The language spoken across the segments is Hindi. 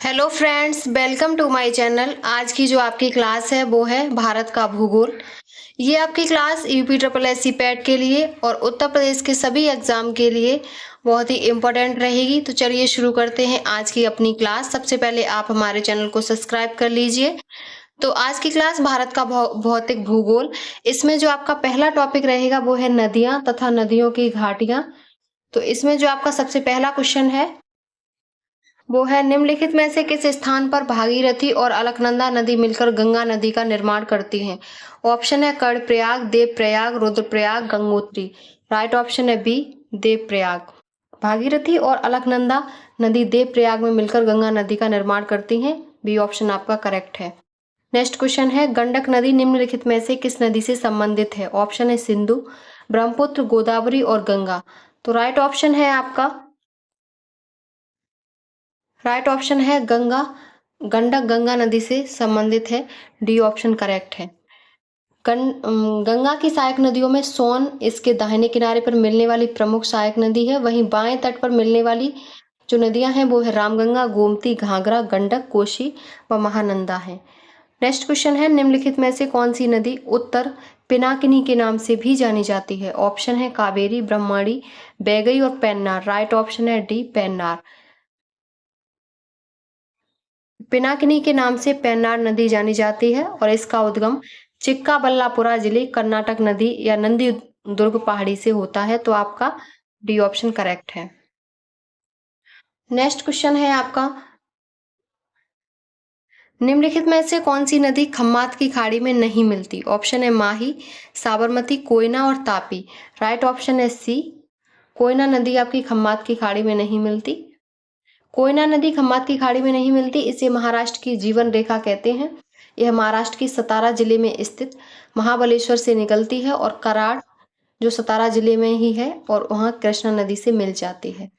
Hello friends, welcome to my channel. आज की जो आपकी क्लास है वो है भारत का भूगोल। ये आपकी class UP triple S C PET के लिए और उत्तर प्रदेश के सभी एग्जाम के लिए बहुत ही इम्पोर्टेंट रहेगी। तो चलिए शुरू करते हैं आज की अपनी क्लास। सबसे पहले आप हमारे चैनल को सब्सक्राइब कर लीजिए। तो आज की क्लास भारत का भौतिक भूगोल। इसमें जो आपका पहला टॉपिक रहेगा वो है नदियां तथा नदियों की घाटियां। तो इसमें जो आपका सबसे पहला क्वेश्चन है वो है, निम्नलिखित में से किस स्थान पर भागीरथी और अलकनंदा नदी मिलकर गंगा नदी का निर्माण करती हैं? ऑप्शन है कर्णप्रयाग, देवप्रयाग, रुद्रप्रयाग, गंगोत्री। राइट ऑप्शन है बी, देवप्रयाग। भागीरथी और अलकनंदा नदी देवप्रयाग में मिलकर गंगा नदी का निर्माण करती हैं। बी ऑप्शन आपका करेक्ट है। नेक्स्ट क्वेश्चन है, गंडक नदी निम्नलिखित में से किस नदी से संबंधित है? ऑप्शन है सिंधु, ब्रह्मपुत्र, गोदावरी और गंगा। तो राइट ऑप्शन है आपका राइट ऑप्शन है गंगा। गंडक गंगा नदी से संबंधित है। डी ऑप्शन करेक्ट है। गंगा की सहायक नदियों में सोन इसके दाहिने किनारे पर मिलने वाली प्रमुख सहायक नदी है। वहीं बाएं तट पर मिलने वाली जो नदियां हैं वो है रामगंगा, गोमती, घाघरा, गंडक, कोशी व महानंदा है। नेक्स्ट क्वेश्चन है, निम्नलिखित में से कौन सी नदी उत्तर पिनाकिनी के नाम से भी जानी जाती है? ऑप्शन है कावेरी, ब्रह्मणी, बैगई और पेन्नार। राइट ऑप्शन है डी, पेन्नार। पिनाकिनी के नाम से पेन्नार नदी जानी जाती है और इसका उद्गम चिक्काबल्लापुरा जिले, कर्नाटक नदी या नंदी दुर्ग पहाड़ी से होता है। तो आपका डी ऑप्शन करेक्ट है। नेक्स्ट क्वेश्चन है आपका, निम्नलिखित में से कौन सी नदी खम्मात की खाड़ी में नहीं मिलती? ऑप्शन है माही, साबरमती, कोयना और तापी। राइट ऑप्शन है सी, कोयना नदी आपकी खम्मात की खाड़ी में नहीं मिलती। कोयना नदी खम्मात की खाड़ी में नहीं मिलती, इसे महाराष्ट्र की जीवन रेखा कहते हैं। यह महाराष्ट्र की सतारा जिले में स्थित महाबलेश्वर से निकलती है और कराड़ जो सतारा जिले में ही है और वहां कृष्णा नदी से मिल जाती है।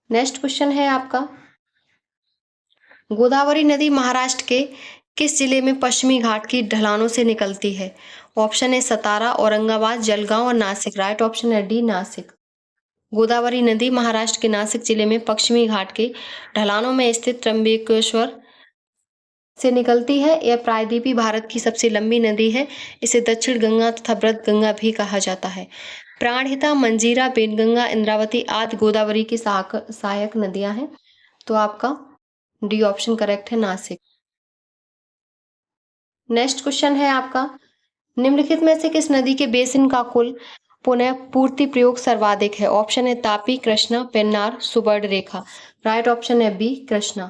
नेक्स्ट क्वेश्चन है आपका, गोदावरी नदी महाराष्ट्र के किस जिले में पश्चिमी घाट की ढलानों से निकलती है? ऑप्शन है सतारा, औरंगाबाद, जलगांव और नासिक। राइट ऑप्शन है डी, नासिक। गोदावरी नदी महाराष्ट्र के नासिक जिले में पश्चिमी घाट के ढलानों में स्थित त्र्यंबकेश्वर से निकलती है। यह प्रायद्वीपीय भारत की सबसे लंबी नदी है। इसे दक्षिण गंगा तथा वृद्ध गंगा भी कहा जाता है। प्राणहिता, मंजीरा, बेनगंगा, इंद्रावती आदि गोदावरी की सहायक नदियां हैं। तो आपका डी ऑप्शन करेक्ट है, नासिक। नेक्स्ट क्वेश्चन है आपका, निम्नलिखित में से किस नदी के बेसिन का कुल पुनः पूर्ति प्रयोग सर्वाधिक है? ऑप्शन है तापी, कृष्णा, पेन्नार, सुवर्णरेखा। राइट ऑप्शन है बी, कृष्णा।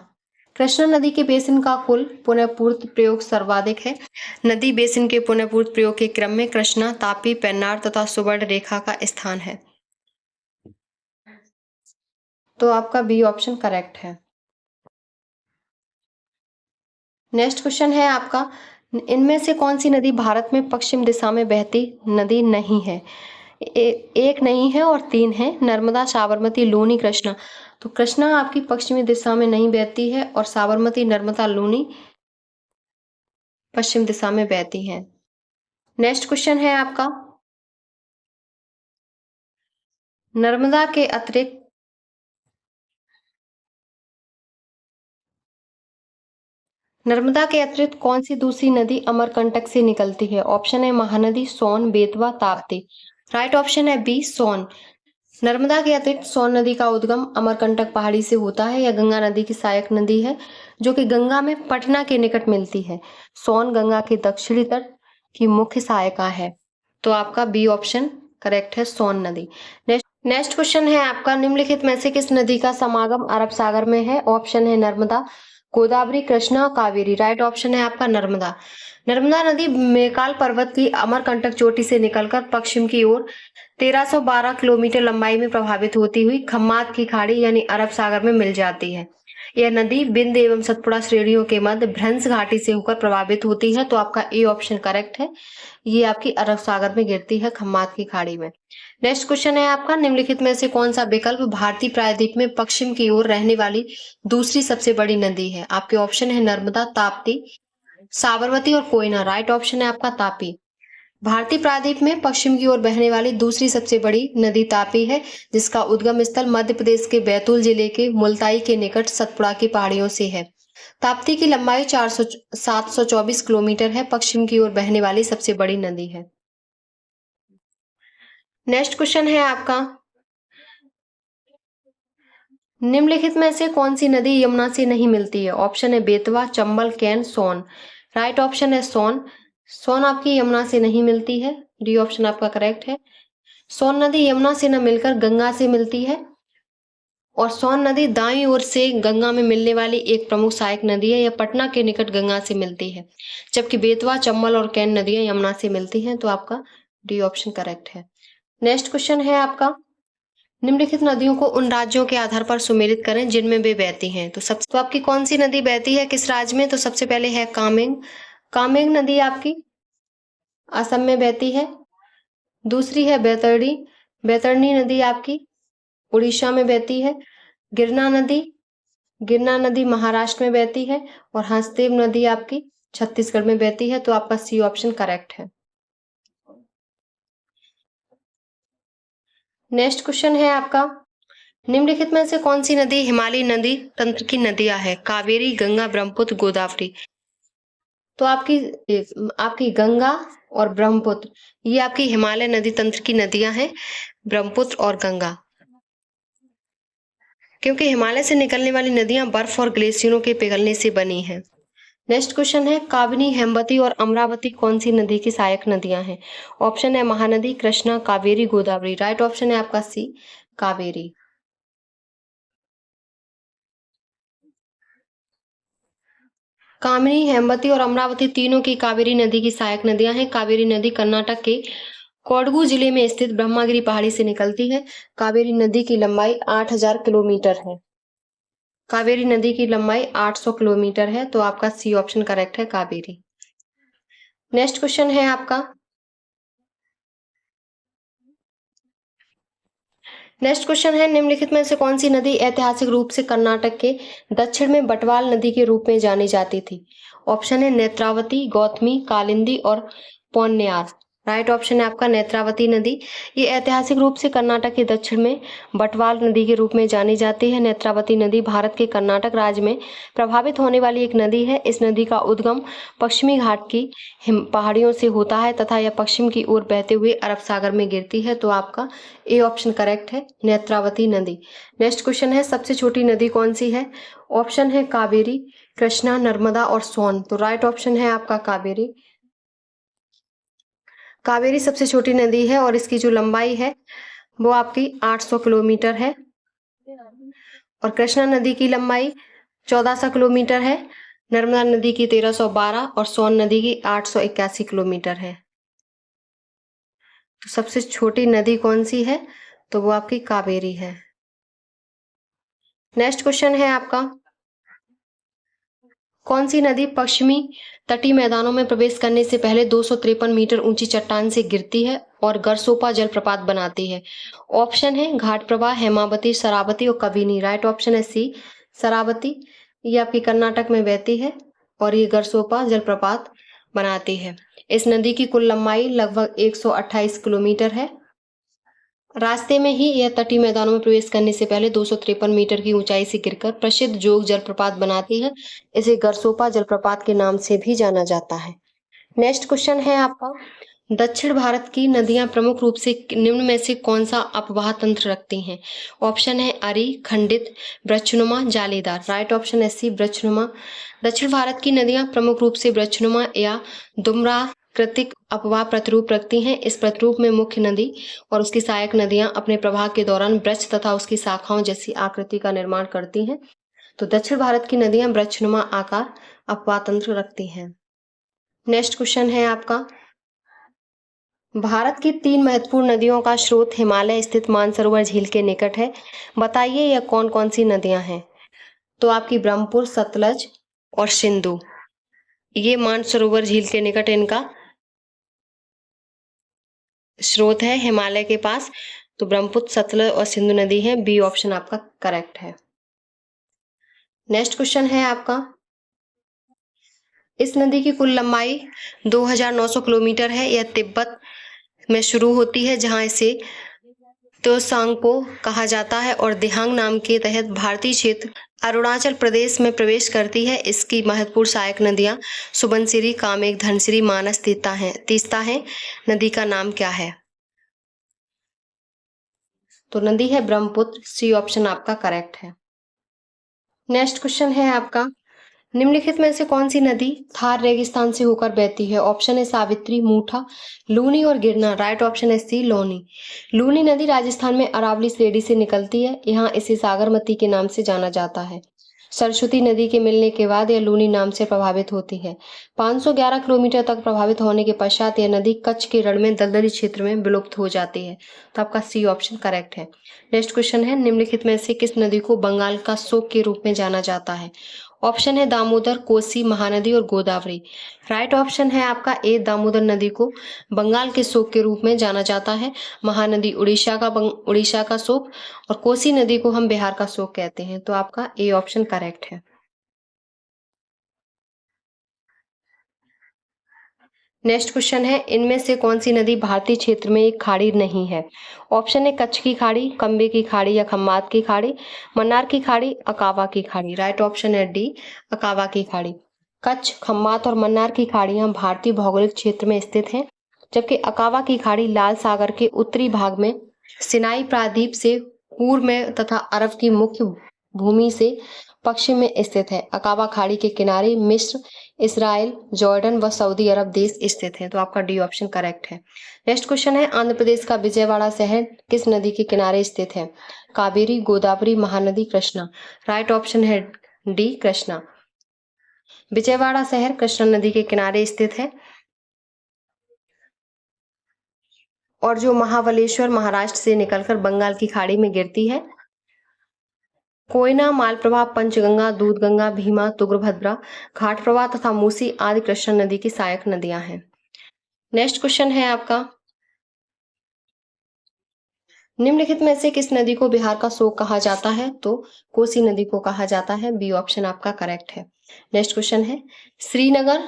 कृष्णा नदी के बेसिन का कुल पुनः पूर्ति प्रयोग सर्वाधिक है। नदी बेसिन के पुनः पूर्ति प्रयोग के क्रम में कृष्णा, तापी, पेन्नार तथा सुवर्णरेखा का स्थान है। तो आपका बी ऑप्शन करेक्ट है। नेक्स्ट क्वेश्चन है आपका, इनमें से कौन सी नदी भारत में पश्चिम दिशा में बहती नदी नहीं है? एक नहीं है और तीन है, नर्मदा, साबरमती, लूनी, कृष्णा। तो कृष्णा आपकी पश्चिमी दिशा में नहीं बहती है और साबरमती, नर्मदा, लूनी पश्चिम दिशा में बहती हैं। नेक्स्ट क्वेश्चन है आपका, नर्मदा के अतिरिक्त कौन सी दूसरी नदी अमरकंटक से निकलती है? ऑप्शन है महानदी, सोन, बेतवा, ताप्ती। राइट ऑप्शन है बी, सोन। नर्मदा के अतिरिक्त सोन नदी का उद्गम अमरकंटक पहाड़ी से होता है। यह गंगा नदी की सहायक नदी है जो कि गंगा में पटना के निकट मिलती है। सोन गंगा के दक्षिणी तट की मुख्य सहायिका है। तो आपका बी ऑप्शन करेक्ट है, सोन नदी। नेक्स्ट क्वेश्चन है आपका, निम्नलिखित में से किस नदी का समागम अरब सागर में है? ऑप्शन है नर्मदा, गोदावरी, कृष्णा, कावेरी। राइट ऑप्शन है आपका नर्मदा। नर्मदा नदी मेकाल पर्वत की अमरकंटक चोटी से निकलकर पश्चिम की ओर 1312 किलोमीटर लंबाई में प्रभावित होती हुई खम्मात की खाड़ी यानी अरब सागर में मिल जाती है। यह नदी बिंद एवं सतपुड़ा श्रेणियों के मध्य भ्रंश घाटी से होकर प्रभावित होती है। तो आपका ए ऑप्शन करेक्ट है, ये आपकी अरब सागर में गिरती है, खम्मात की खाड़ी में। नेक्स्ट क्वेश्चन है आपका, निम्नलिखित में से कौन सा विकल्प भारतीय प्रायद्वीप में पश्चिम की ओर रहने वाली दूसरी सबसे बड़ी नदी है? आपके ऑप्शन है नर्मदा, ताप्ती, साबरमती और कोयना। राइट ऑप्शन है आपका तापी। भारतीय प्रायद्वीप में पश्चिम की ओर बहने वाली दूसरी सबसे बड़ी नदी तापी है, जिसका उद्गम स्थल मध्य प्रदेश के बैतूल जिले के मुल्ताई के निकट सतपुड़ा की पहाड़ियों से है। ताप्ती की लंबाई 724 किलोमीटर है, पश्चिम की ओर बहने वाली सबसे बड़ी नदी है। नेक्स्ट क्वेश्चन है आपका, निम्नलिखित में से कौन सी नदी यमुना से नहीं मिलती है? ऑप्शन है बेतवा, चंबल, कैन, सोन। राइट ऑप्शन है सोन। सोन आपकी यमुना से नहीं मिलती है, डी ऑप्शन आपका करेक्ट है। सोन नदी यमुना से न मिलकर गंगा से मिलती है, और सोन नदी दाईं ओर से गंगा में मिलने वाली एक प्रमुख सहायक नदी है। यह पटना के निकट गंगा से मिलती है, जबकि बेतवा, चंबल और कैन नदियां यमुना से मिलती हैं, तो आपका डी ऑप्शन करेक्ट है। नेक्स्ट क्वेश्चन है आपका, निम्नलिखित नदियों को उन राज्यों के आधार पर सुमेलित करें जिनमें वे बहती हैं। तो आपकी कौन सी नदी बहती है किस राज्य में? तो सबसे पहले है कामेंग। कामेंग नदी आपकी असम में बहती है। दूसरी है बैतरणी। बैतरणी नदी आपकी उड़ीसा में बहती है। गिरना नदी महाराष्ट्र में बहती है, और हंसदेव नदी आपकी छत्तीसगढ़ में बहती है, तो आपका सी ऑप्शन करेक्ट है। नेक्स्ट क्वेश्चन है आपका, निम्नलिखित में से कौन सी नदी हिमालयी नदी तंत्र की नदियां है? कावेरी, गंगा, ब्रह्मपुत्र, गोदावरी। तो आपकी गंगा और ब्रह्मपुत्र ये आपकी हिमालय नदी तंत्र की नदियां हैं, ब्रह्मपुत्र और गंगा, क्योंकि हिमालय से निकलने वाली नदियां बर्फ और ग्लेशियरों के पिघलने से बनी हैं। नेक्स्ट क्वेश्चन है, काबिनी, हेमवती और अमरावती कौन सी नदी की सहायक नदियां हैं? ऑप्शन है महानदी, कृष्णा, कावेरी, गोदावरी। राइट ऑप्शन है आपका सी, कावेरी। कामिनी, हेमवती और अमरावती तीनों की कावेरी नदी की सहायक नदियां हैं। कावेरी नदी कर्नाटक के कोडगु जिले में स्थित ब्रह्मागिरी पहाड़ी से निकलती है। कावेरी नदी की लंबाई 8000 किलोमीटर है। कावेरी नदी की लंबाई 800 किलोमीटर है, तो आपका सी ऑप्शन करेक्ट है, कावेरी। नेक्स्ट क्वेश्चन है आपका, निम्नलिखित में से कौन सी नदी ऐतिहासिक रूप से कर्नाटक के दक्षिण में बटवाल नदी के रूप में जानी जाती थी? ऑप्शन है नेत्रावती, गौतमी, कालिंदी और पोन्यार। राइट ऑप्शन है आपका नेत्रावती नदी। ये ऐतिहासिक रूप से कर्नाटक के दक्षिण में बटवाल नदी के रूप में जानी जाती है। नेत्रावती नदी भारत के कर्नाटक राज्य में प्रभावित होने वाली एक नदी है। इस नदी का उद्गम पश्चिमी घाट की पहाड़ियों से होता है तथा यह पश्चिम की ओर बहते हुए अरब सागर में गिरती है, तो आपका ए ऑप्शन करेक्ट है, नेत्रावती नदी। नेक्स्ट क्वेश्चन है, सबसे छोटी नदी कौन सी है? ऑप्शन है कावेरी, कृष्णा, नर्मदा और सोन। तो राइट ऑप्शन है आपका कावेरी। कावेरी सबसे छोटी नदी है और इसकी जो लंबाई है वो आपकी 800 किलोमीटर है, और कृष्णा नदी की लंबाई 1400 किलोमीटर है, नर्मदा नदी की 1312 और सोन नदी की 881 किलोमीटर है। तो सबसे छोटी नदी कौन सी है? तो वो आपकी कावेरी है। नेक्स्ट क्वेश्चन है आपका, कौन सी नदी पश्चिमी तटीय मैदानों में प्रवेश करने से पहले 253 मीटर ऊंची चट्टान से गिरती है और गरसोपा जलप्रपात बनाती है? ऑप्शन है घाट प्रवाह, हेमावती, शरावती और कबिनी। राइट ऑप्शन है सी, शरावती। ये आपकी कर्नाटक में बहती है और ये गरसोपा जलप्रपात बनाती है। इस नदी की कुल लंबाई लगभग 128 किलोमीटर है। रास्ते में ही यह तटीय मैदानों में प्रवेश करने से पहले 253 मीटर की ऊंचाई से गिरकर प्रसिद्ध जोग जलप्रपात बनाती है। इसे गरसोपा जलप्रपात के नाम से भी जाना जाता है। नेक्स्ट क्वेश्चन है आपका, दक्षिण भारत की नदियां प्रमुख रूप से निम्न में से कौन सा अपवाह तंत्र रखती हैं? ऑप्शन है अरी, खंडित, वृक्षनुमा, जालीदार। राइट ऑप्शन है सी, वृक्षनुमा। दक्षिण भारत की नदियां प्रमुख रूप से वृक्षनुमा या दुमराह कृतिक अपवाह प्रतिरूप रखती हैं। इस प्रतिरूप में मुख्य नदी और उसकी सहायक नदियां अपने प्रवाह के दौरान वृक्ष तथा उसकी शाखाओं जैसी आकृति का निर्माण करती हैं। तो दक्षिण भारत की नदियां वृक्षनुमा आकार अपवाह तंत्र रखती हैं। नेक्स्ट क्वेश्चन है आपका, भारत की 3 महत्वपूर्ण नदियों का स्रोत हिमालय स्थित मानसरोवर झील के निकट है। बताइए यह कौन कौन सी नदियां हैं? तो आपकी ब्रह्मपुत्र, सतलज और सिंधु, ये मानसरोवर झील के निकट इनका स्रोत है हिमालय के पास। तो ब्रह्मपुत्र, सतलज और सिंधु नदी है, बी ऑप्शन आपका करेक्ट है। नेक्स्ट क्वेश्चन है आपका, इस नदी की कुल लंबाई 2900 किलोमीटर है। यह तिब्बत में शुरू होती है, जहां इसे त्योसांगपो कहा जाता है और दिहांग नाम के तहत भारतीय क्षेत्र अरुणाचल प्रदेश में प्रवेश करती है। इसकी महत्वपूर्ण सहायक नदियां सुबनसिरी, कामेंग, धनसिरी, मानस, तीस्ता है। नदी का नाम क्या है? तो नदी है ब्रह्मपुत्र। सी ऑप्शन आपका करेक्ट है। नेक्स्ट क्वेश्चन है आपका, निम्नलिखित में से कौन सी नदी थार रेगिस्तान से होकर बहती है? ऑप्शन है सावित्री, मूठा, लूनी और गिरना। राइट ऑप्शन है सी लोनी। लूनी नदी राजस्थान में अरावली श्रेणी से निकलती है। यहाँ इसे सागरमती के नाम से जाना जाता है। सरस्वती नदी के मिलने के बाद यह लूनी नाम से प्रभावित होती है। 511 किलोमीटर तक प्रभावित होने के पश्चात यह नदी कच्छ के रण में दलदली क्षेत्र में विलुप्त हो जाती है। तो आपका सी ऑप्शन करेक्ट है। नेक्स्ट क्वेश्चन है, निम्नलिखित में से किस नदी को बंगाल का शोक के रूप में जाना जाता है? ऑप्शन है दामोदर, कोसी, महानदी और गोदावरी। राइट ऑप्शन है आपका ए, दामोदर नदी को बंगाल के शोक के रूप में जाना जाता है। महानदी उड़ीसा का शोक और कोसी नदी को हम बिहार का शोक कहते हैं। तो आपका ए ऑप्शन करेक्ट है। नेक्स्ट क्वेश्चन है, इनमें से कौन सी नदी भारतीय क्षेत्र में एक खाड़ी नहीं है? ऑप्शन है कच्छ की खाड़ी, कंबे की खाड़ी या खम्मात की खाड़ी, मन्नार की खाड़ी, अकावा की खाड़ी। राइट ऑप्शन है डी, अकावा की खाड़ी। कच्छ, खम्मात और मन्नार की खाड़ियां भारतीय भौगोलिक क्षेत्र में स्थित हैं, जबकि अकावा की खाड़ी लाल सागर के उत्तरी भाग में सिनाई प्रायद्वीप से पूर्व में तथा अरब की मुख्य भूमि से पश्चिम में स्थित है। अकाबा खाड़ी के किनारे मिस्र, इसराइल, जॉर्डन व सऊदी अरब देश स्थित हैं। तो आपका डी ऑप्शन करेक्ट है। नेक्स्ट क्वेश्चन है, आंध्र प्रदेश का विजयवाड़ा शहर किस नदी के किनारे स्थित है? कावेरी, गोदावरी, महानदी, कृष्णा। राइट ऑप्शन है डी, कृष्णा। विजयवाड़ा शहर कृष्णा नदी के किनारे स्थित है और जो महाबलेश्वर महाराष्ट्र से निकलकर बंगाल की खाड़ी में गिरती है। कोयना, मालप्रभा, पंचगंगा, दूधगंगा, भीमा, तुंगभद्रा, घाटप्रभा तथा मूसी आदि कृष्णा नदी की सहायक नदियां हैं। नेक्स्ट क्वेश्चन है आपका, निम्नलिखित में से किस नदी को बिहार का शोक कहा जाता है? तो कोसी नदी को कहा जाता है। बी ऑप्शन आपका करेक्ट है। नेक्स्ट क्वेश्चन है, श्रीनगर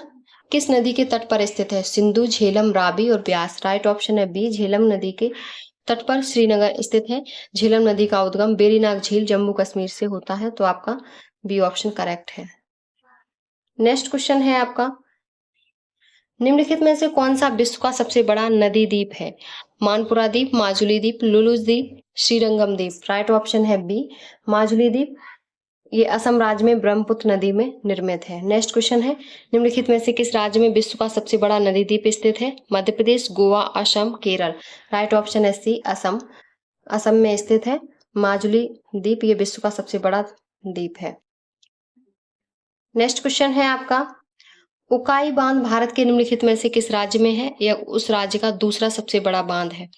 किस नदी के तट पर स्थित है? सिंधु, झेलम, रावी और ब्यास। राइट ऑप्शन है बी, झेलम नदी के तट पर श्रीनगर स्थित है। झेलम नदी का उद्गम बेरीनाग झील जम्मू कश्मीर से होता है। तो आपका बी ऑप्शन करेक्ट है। नेक्स्ट क्वेश्चन है आपका, निम्नलिखित में से कौन सा विश्व का सबसे बड़ा नदी द्वीप है? मानपुरा द्वीप, माजुली द्वीप, लुलु द्वीप, श्रीरंगम द्वीप। राइट ऑप्शन है बी, माजुली द्वीप। ये असम राज्य में ब्रह्मपुत्र नदी में निर्मित है। नेक्स्ट क्वेश्चन है, निम्नलिखित में से किस राज्य में विश्व का सबसे बड़ा नदी द्वीप स्थित है? मध्य प्रदेश, गोवा, असम, केरल। राइट ऑप्शन है सी, असम। असम में स्थित है माजुली द्वीप। ये विश्व का सबसे बड़ा द्वीप है। नेक्स्ट क्वेश्चन है आपका, उकाई बांध भारत के निम्नलिखित में से किस राज्य में है? यह उस राज्य का दूसरा सबसे बड़ा बांध है।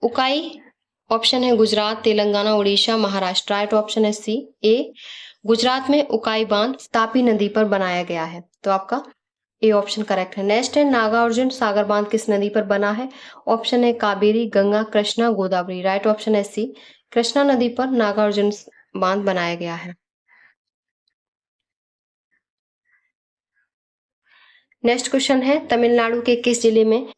उकाई ऑप्शन है गुजरात, तेलंगाना, उड़ीसा, महाराष्ट्र। राइट ऑप्शन है सी, ए, गुजरात में उकाई बांध तापी नदी पर बनाया गया है। तो आपका ए ऑप्शन करेक्ट है। नेक्स्ट है, नागार्जुन सागर बांध किस नदी पर बना है? ऑप्शन है कावेरी, गंगा, कृष्णा, गोदावरी। राइट ऑप्शन है सी, कृष्णा नदी पर नागार्जुन बांध बनाया गया है। नेक्स्ट क्वेश्चन है, तमिलनाडु के किस जिले में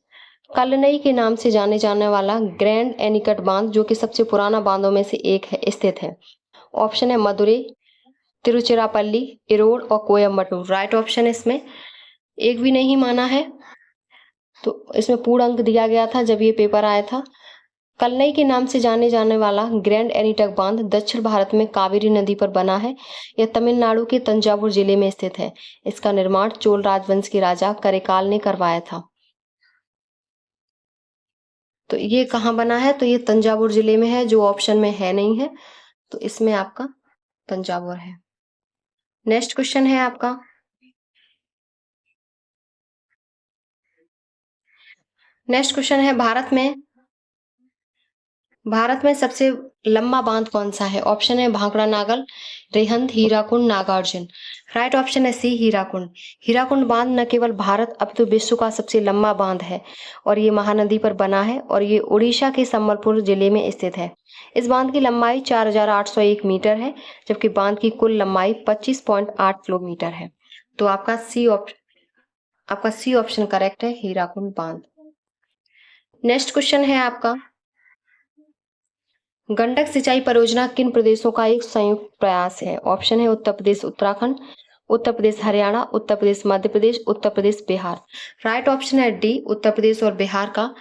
कल्लनई के नाम से जाने वाला ग्रैंड एनिकट बांध, जो कि सबसे पुराना बांधों में से एक है, स्थित है? ऑप्शन है मदुरै, तिरुचिरापल्ली, इरोड और कोयम्बटूर। राइट ऑप्शन है इसमें एक भी नहीं माना है, तो इसमें पूर्ण अंक दिया गया था जब ये पेपर आया था। कल्लनई के नाम से जाने वाला ग्रैंड एनिकट बांध दक्षिण भारत में कावेरी नदी पर बना है। यह तमिलनाडु के तंजावुर जिले में स्थित है। इसका निर्माण चोल राजवंश के राजा करिकाल ने करवाया था। तो ये कहाँ बना है? तो ये तंजावुर जिले में है, जो ऑप्शन में है नहीं है, तो इसमें आपका तंजावुर है। नेक्स्ट क्वेश्चन है आपका, नेक्स्ट क्वेश्चन है, भारत में सबसे लंबा बांध कौन सा है? ऑप्शन है भाखड़ा नागल, रेहंद, हीराकुंड, नागार्जुन। राइट ऑप्शन है सी, हीराकुंड। हीराकुंड बांध न केवल भारत अपितु विश्व का सबसे लंबा बांध है और ये महानदी पर बना है और ये उड़ीसा के संबलपुर जिले में स्थित है। इस बांध की लंबाई 4801 मीटर है, जबकि बांध की कुल लंबाई 25.8 किलोमीटर है। तो आपका सी ऑप्शन आपका सी ऑप्शन करेक्ट है, हीराकुंड बांध। नेक्स्ट क्वेश्चन है आपका, गंडक सिंचाई परियोजना किन प्रदेशों का एक संयुक्त प्रयास है? ऑप्शन है उत्तर प्रदेश उत्तराखंड, उत्तर प्रदेश हरियाणा, उत्तर प्रदेश मध्य प्रदेश, उत्तर प्रदेश बिहार। राइट ऑप्शन है डी, उत्तर प्रदेश और बिहार का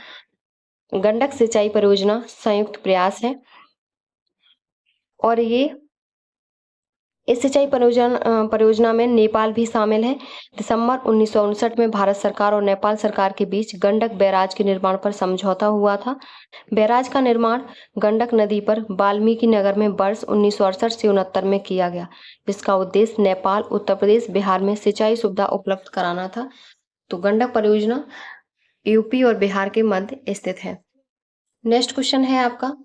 गंडक सिंचाई परियोजना संयुक्त प्रयास है। और ये इस सिंचाई परियोजना में नेपाल भी शामिल है। दिसंबर 1959 में भारत सरकार और नेपाल सरकार के बीच गंडक बैराज के निर्माण पर समझौता हुआ था। बैराज का निर्माण गंडक नदी पर वाल्मीकि नगर में वर्ष 1968 से 69 में किया गया, जिसका उद्देश्य नेपाल, उत्तर प्रदेश, बिहार में सिंचाई सुविधा उपलब्ध कराना था। तो गंडक परियोजना यूपी और बिहार के मध्य स्थित है। नेक्स्ट क्वेश्चन है आपका,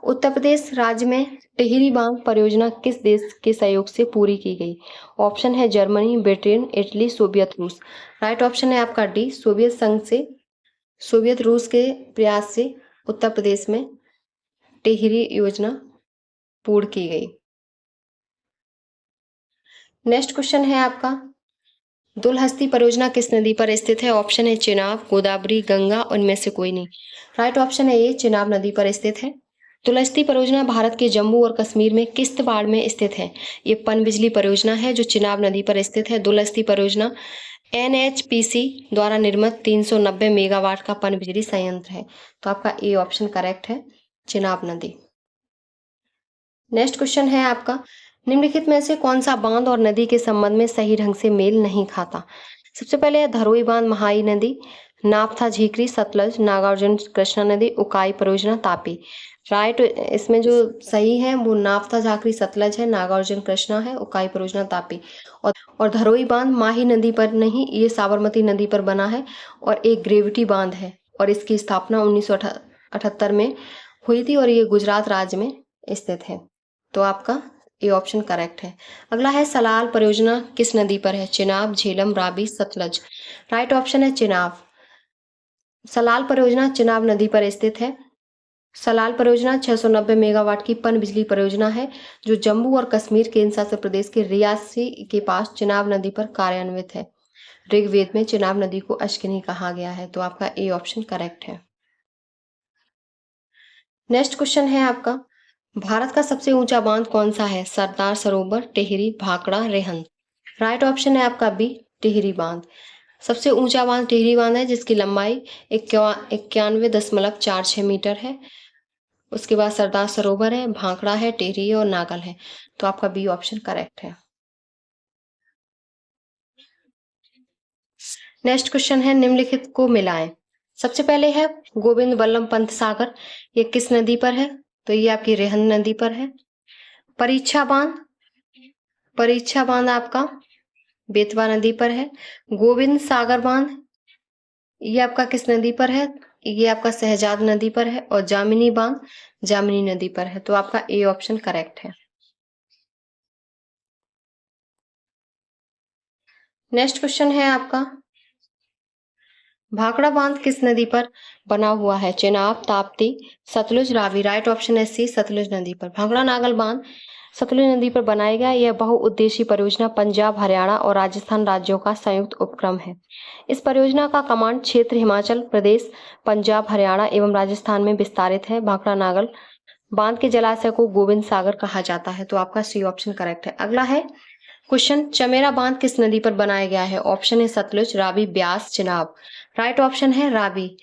उत्तर प्रदेश राज्य में टिहरी बांध परियोजना किस देश के सहयोग से पूरी की गई? ऑप्शन है जर्मनी, ब्रिटेन, इटली, सोवियत रूस। राइट ऑप्शन है आपका डी, सोवियत संघ से, सोवियत रूस के प्रयास से उत्तर प्रदेश में टिहरी योजना पूर्ण की गई। नेक्स्ट क्वेश्चन है आपका, दुलहस्ती परियोजना किस नदी पर स्थित है? ऑप्शन है चेनाब, गोदावरी, गंगा, उनमें से कोई नहीं। राइट ऑप्शन है ये, चेनाब नदी पर स्थित है। दुलहस्ती परियोजना भारत के जम्मू और कश्मीर में किश्तवाड़ में स्थित है। ये पनबिजली परियोजना है जो चिनाब नदी पर स्थित है। दुलहस्ती परियोजना NHPC द्वारा निर्मित 390 मेगावाट का पनबिजली संयंत्र है। तो आपका ए ऑप्शन करेक्ट है, चिनाब नदी। नेक्स्ट क्वेश्चन है आपका, निम्नलिखित में से कौन सा बांध और नदी के संबंध में सही ढंग से मेल नहीं खाता? सबसे पहले है धरोई बांध, महाई नदी, नापथा झीकरी, सतलज, नागार्जुन कृष्णा नदी, उकाई परियोजना, तापी। राइट, इसमें जो सही है वो नापथा झाकरी सतलज है, नागार्जुन कृष्णा है, उकाई परियोजना तापी। और धरोई बांध माही नदी पर नहीं, ये साबरमती नदी पर बना है और एक ग्रेविटी बांध है और इसकी स्थापना 1978 में हुई थी और ये गुजरात राज्य में स्थित है। तो आपका ये ऑप्शन करेक्ट है। अगला है सलाल परियोजना किस नदी पर है? चिनाब, झेलम, रावी, सतलज। राइट ऑप्शन है चिनाब। सलाल परियोजना चिनाब नदी पर स्थित है। सलाल परियोजना 690 मेगावाट की पन बिजली परियोजना है जो जम्मू और कश्मीर केंद्र शासित प्रदेश के रियासी के पास चिनाब नदी पर कार्यान्वित है। ऋग्वेद में चिनाब नदी को अश्किनी कहा गया है। तो आपका ए ऑप्शन करेक्ट है। नेक्स्ट क्वेश्चन है आपका, भारत का सबसे ऊंचा बांध कौन सा है? सरदार सरोवर, टिहरी, भाखड़ा, रेहंद। राइट ऑप्शन है आपका बी, टिहरी बांध। सबसे ऊंचा बांध टिहरी बांध है जिसकी लंबाई 91.46 मीटर है। उसके बाद सरदार सरोवर है, भाखड़ा है, टिहरी और नागल है। तो आपका बी ऑप्शन करेक्ट है। नेक्स्ट क्वेश्चन है, निम्नलिखित को मिलाएं। सबसे पहले है गोविंद बल्लभ पंत सागर, ये किस नदी पर है? तो ये आपकी रेहंद नदी पर है। परीक्षा बांध, परीक्षा बांध आपका बेतवा नदी पर है। गोविंद सागर बांध, ये आपका किस नदी पर है? ये आपका शहजाद नदी पर है। और जामिनी बांध जामिनी नदी पर है। तो आपका ए ऑप्शन करेक्ट है। नेक्स्ट क्वेश्चन है आपका, भाखड़ा बांध किस नदी पर बना हुआ है? चेनाब, ताप्ती, सतलुज, रावी। राइट ऑप्शन है सी, सतलुज नदी पर। भाखड़ा नागल बांध सतलुज नदी पर बनाया गया यह बहुउद्देशीय परियोजना पंजाब, हरियाणा और राजस्थान राज्यों का संयुक्त उपक्रम है। इस परियोजना का कमांड क्षेत्र हिमाचल प्रदेश, पंजाब, हरियाणा एवं राजस्थान में विस्तारित है। भाखड़ा नागल बांध के जलाशय को गोविंद सागर कहा जाता है। तो आपका सी ऑप्शन करेक्ट है। अगला है क्वेश्चन, चमेरा बांध किस नदी पर बनाया गया है? ऑप्शन है सतलुज, रावी, ब्यास, चिनाब। राइट ऑप्शन है रावी।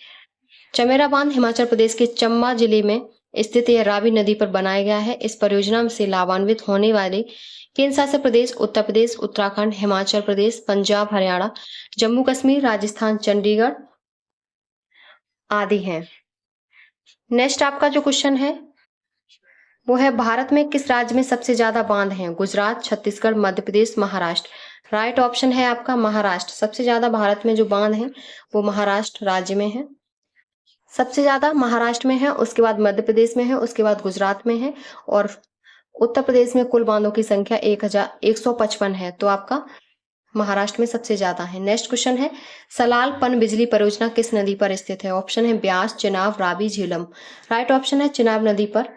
चमेरा बांध हिमाचल प्रदेश के चंबा जिले में स्थित यह रावी नदी पर बनाया गया है। इस परियोजना से लाभान्वित होने वाले केंद्र शासित प्रदेश उत्तर प्रदेश, उत्तराखंड, हिमाचल प्रदेश, पंजाब, हरियाणा, जम्मू कश्मीर, राजस्थान, चंडीगढ़ आदि हैं। नेक्स्ट आपका जो क्वेश्चन है वो है, भारत में किस राज्य में सबसे ज्यादा बांध हैं? गुजरात, छत्तीसगढ़, मध्य प्रदेश, महाराष्ट्र। राइट ऑप्शन है आपका महाराष्ट्र। सबसे ज्यादा भारत में जो बांध हैं वो महाराष्ट्र राज्य में है। सबसे ज्यादा महाराष्ट्र में है, उसके बाद मध्य प्रदेश में है, उसके बाद गुजरात में है और उत्तर प्रदेश में कुल बांधों की संख्या 1155 है। तो आपका महाराष्ट्र में सबसे ज्यादा है। नेक्स्ट क्वेश्चन है, सलाल पन बिजली परियोजना किस नदी पर स्थित है? ऑप्शन है ब्यास, चिनाब, रावी, झेलम। राइट ऑप्शन है चिनाब नदी पर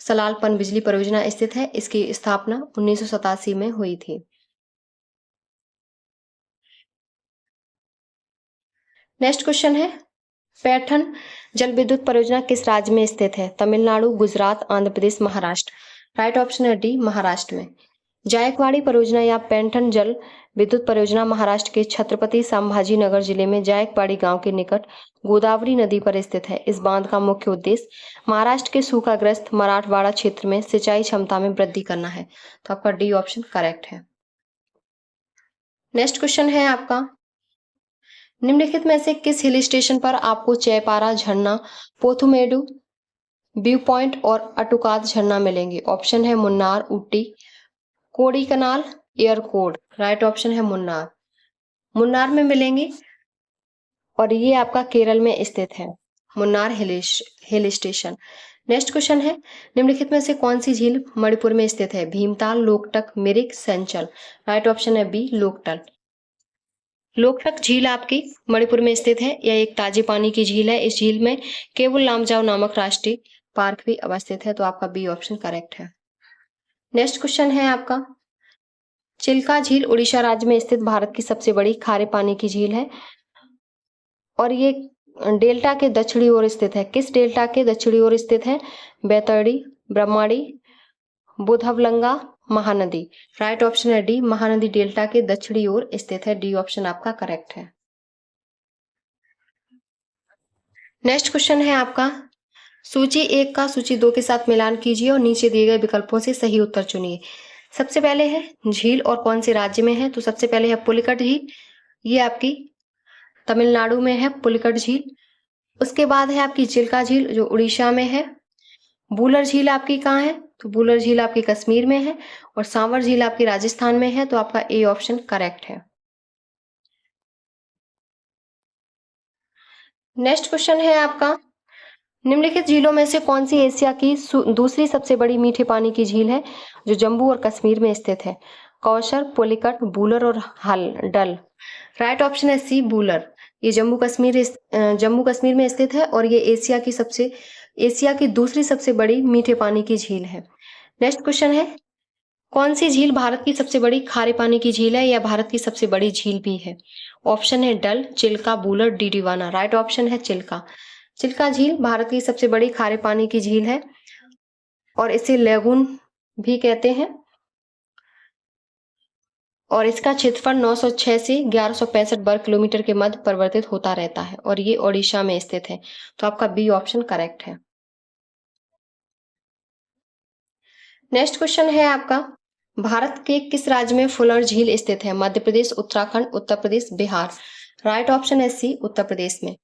सलाल पन बिजली परियोजना स्थित है। इसकी स्थापना 1987 में हुई थी। नेक्स्ट क्वेश्चन है, पैठन जल विद्युत परियोजना किस राज्य में स्थित है? तमिलनाडु, गुजरात, आंध्र प्रदेश, महाराष्ट्र। राइट ऑप्शन है डी, महाराष्ट्र में। जायकवाड़ी परियोजना या पैठन जल विद्युत परियोजना महाराष्ट्र के छत्रपति संभाजी नगर जिले में जायकवाड़ी गांव के निकट गोदावरी नदी पर स्थित है। इस बांध का मुख्य उद्देश्य महाराष्ट्र के सूखाग्रस्त मराठवाड़ा क्षेत्र में सिंचाई क्षमता में वृद्धि करना है। तो आपका डी ऑप्शन करेक्ट है। नेक्स्ट क्वेश्चन है आपका, निम्नलिखित में से किस हिल स्टेशन पर आपको चैपारा झरना, पोथुमेडु व्यू पॉइंट और अटुकाद झरना मिलेंगे? ऑप्शन है मुन्नार, ऊटी, कोडीकनाल, एयरकोड। राइट ऑप्शन है मुन्नार। मुन्नार में मिलेंगे और ये आपका केरल में स्थित है, Munnar hill station. Next question है, निम्नलिखित में से कौन सी झील मणिपुर में स्थित है? भीमताल, लोकटक, मिरिक, सेंचल। राइट ऑप्शन है बी, लोकटक। लोकटक झील आपकी मणिपुर में स्थित है। यह एक ताजे पानी की झील है। इस झील में केवल लामजाओ नामक राष्ट्रीय पार्क भी अवस्थित है। तो आपका बी ऑप्शन करेक्ट है। नेक्स्ट क्वेश्चन है आपका, चिल्का झील उड़ीसा राज्य में स्थित भारत की सबसे बड़ी खारे पानी की झील है और ये डेल्टा के दक्षिणी ओर स्थित है। किस डेल्टा के दक्षिणी ओर स्थित है? बैतरणी, ब्रह्मणी, बुधवलंगा, महानदी। राइट ऑप्शन है डी, महानदी डेल्टा के दक्षिणी ओर स्थित है। डी ऑप्शन आपका करेक्ट है। नेक्स्ट क्वेश्चन है आपका, सूची 1 का सूची 2 के साथ मिलान कीजिए और नीचे दिए गए विकल्पों से सही उत्तर चुनिए। सबसे पहले है झील और कौन से राज्य में है? तो सबसे पहले है पुलिकट झील, ये आपकी तमिलनाडु में है पुलिकट झील। उसके बाद है आपकी चिल्का झील जो उड़ीसा में है। बूलर झील आपकी कहाँ है? तो बूलर झील आपकी कश्मीर में है और सांवर झील आपकी राजस्थान में है। तो आपका ए ऑप्शन करेक्ट है। नेक्स्ट क्वेश्चन है आपका, निम्नलिखित झीलों में से कौन सी एशिया की दूसरी सबसे बड़ी मीठे पानी की झील है जो जम्मू और कश्मीर में स्थित है? कौशर, पुलिकट, बूलर और डल। राइट ऑप्शन है सी, बूलर। ये जम्मू कश्मीर में स्थित है और ये एशिया की दूसरी सबसे बड़ी मीठे पानी की झील है। नेक्स्ट क्वेश्चन है, कौन सी झील भारत की सबसे बड़ी खारे पानी की झील है या भारत की सबसे बड़ी झील भी है? ऑप्शन है डल, चिल्का, बूलर, डीडीवाना। राइट ऑप्शन है चिल्का। चिल्का झील भारत की सबसे बड़ी खारे पानी की झील है और इसे लेगून भी कहते हैं और इसका क्षेत्रफल 906 से 1165 वर्ग किलोमीटर के मध्य परिवर्तित होता रहता है और ये ओडिशा में स्थित है। तो आपका बी ऑप्शन करेक्ट है। नेक्स्ट क्वेश्चन है आपका, भारत के किस राज्य में फुलर झील स्थित है? मध्य प्रदेश, उत्तराखंड, उत्तर प्रदेश, बिहार। राइट ऑप्शन है सी, उत्तर प्रदेश में।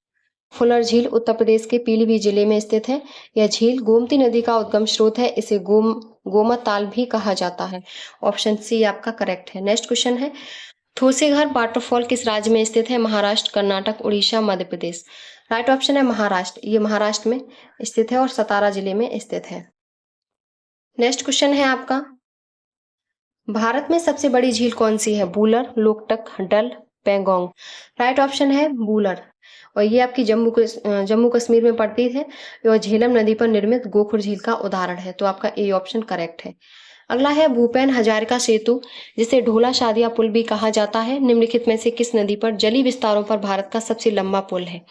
फुलर झील उत्तर प्रदेश के पीलीभीत जिले में स्थित है। यह झील गोमती नदी का उद्गम स्रोत है। इसे गोमत ताल भी कहा जाता है। ऑप्शन सी आपका करेक्ट है। नेक्स्ट क्वेश्चन है, थोसेघर वाटरफॉल किस राज्य में स्थित है? महाराष्ट्र, कर्नाटक, उड़ीसा, मध्य प्रदेश। राइट ऑप्शन है महाराष्ट्र। ये महाराष्ट्र में स्थित है और सतारा जिले में स्थित है। नेक्स्ट क्वेश्चन है आपका, भारत में सबसे बड़ी झील कौन सी है? बूलर, लोकटक, डल, पेंगोंग। राइट ऑप्शन है बूलर और ये आपकी जम्मू कश्मीर में पड़ती है और झेलम नदी पर निर्मित गोखुर झील का उदाहरण है। तो आपका ए ऑप्शन करेक्ट है। अगला है भूपेन हजारिका सेतु, जिसे ढोला शादिया पुल भी कहा जाता है, निम्नलिखित में से किस नदी पर जलीय विस्तारों पर भारत का सबसे लंबा पुल है?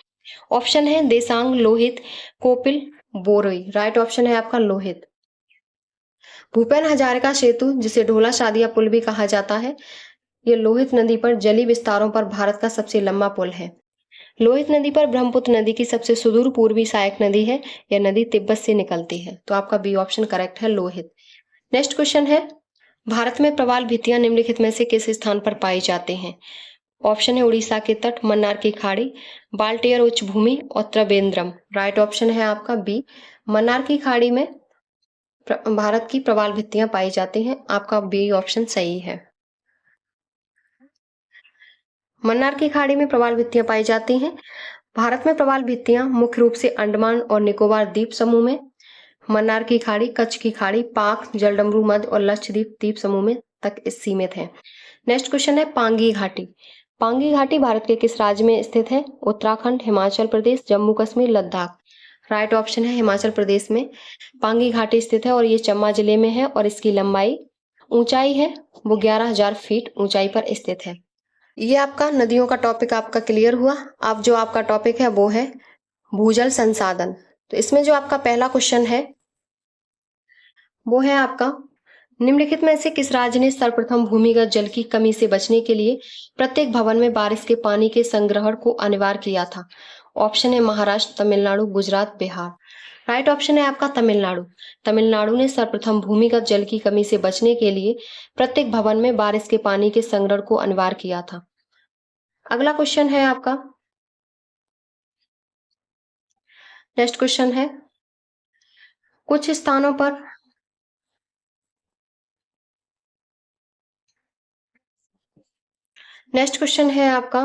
ऑप्शन है देसांग, लोहित, कोपिल, बोरोई। राइट ऑप्शन है आपका लोहित। भूपेन हजारिका सेतु, जिसे ढोला शादिया पुल भी कहा जाता है, ये लोहित नदी पर जलीय विस्तारों पर भारत का सबसे लंबा पुल है। लोहित नदी पर ब्रह्मपुत्र नदी की सबसे सुदूर पूर्वी सहायक नदी है। यह नदी तिब्बत से निकलती है। तो आपका बी ऑप्शन करेक्ट है, लोहित। नेक्स्ट क्वेश्चन है, भारत में प्रवाल भित्तियां निम्नलिखित में से किस स्थान पर पाई जाते हैं? ऑप्शन है उड़ीसा के तट, मन्नार की खाड़ी, बाल्टियर उच्च भूमि और त्रिवेंद्रम। राइट ऑप्शन है आपका बी, मन्नार की खाड़ी में भारत की प्रवाल भित्तियां पाई जाती हैं। आपका बी ऑप्शन सही है। मन्नार की खाड़ी में प्रवाल भित्तियां पाई जाती हैं। भारत में प्रवाल भित्तियां मुख्य रूप से अंडमान और निकोबार द्वीप समूह में, मन्नार की खाड़ी, कच्छ की खाड़ी, पाक, जलडमरू मध्य और लक्षद्वीप द्वीप समूह में तक सीमित है। नेक्स्ट क्वेश्चन है, पांगी घाटी। पांगी घाटी भारत के किस राज्य में स्थित है? उत्तराखंड, हिमाचल प्रदेश, जम्मू कश्मीर, लद्दाख। राइट ऑप्शन है हिमाचल प्रदेश में पांगी घाटी स्थित है और ये चम्बा जिले में है और इसकी ऊंचाई है वो 11,000 फीट ऊंचाई पर स्थित है। ये आपका नदियों का टॉपिक आपका क्लियर हुआ। अब जो आपका टॉपिक है वो है भूजल संसाधन। तो इसमें जो आपका पहला क्वेश्चन है वो है आपका, निम्नलिखित में से किस राज्य ने सर्वप्रथम भूमिगत जल की कमी से बचने के लिए प्रत्येक भवन में बारिश के पानी के संग्रहण को अनिवार्य किया था? ऑप्शन है महाराष्ट्र, तमिलनाडु, गुजरात, बिहार। राइट ऑप्शन है आपका तमिलनाडु। तमिलनाडु ने सर्वप्रथम भूमिगत जल की कमी से बचने के लिए प्रत्येक भवन में बारिश के पानी के संग्रहण को अनिवार्य किया था। अगला क्वेश्चन है आपका, नेक्स्ट क्वेश्चन है, कुछ स्थानों पर नेक्स्ट क्वेश्चन है आपका,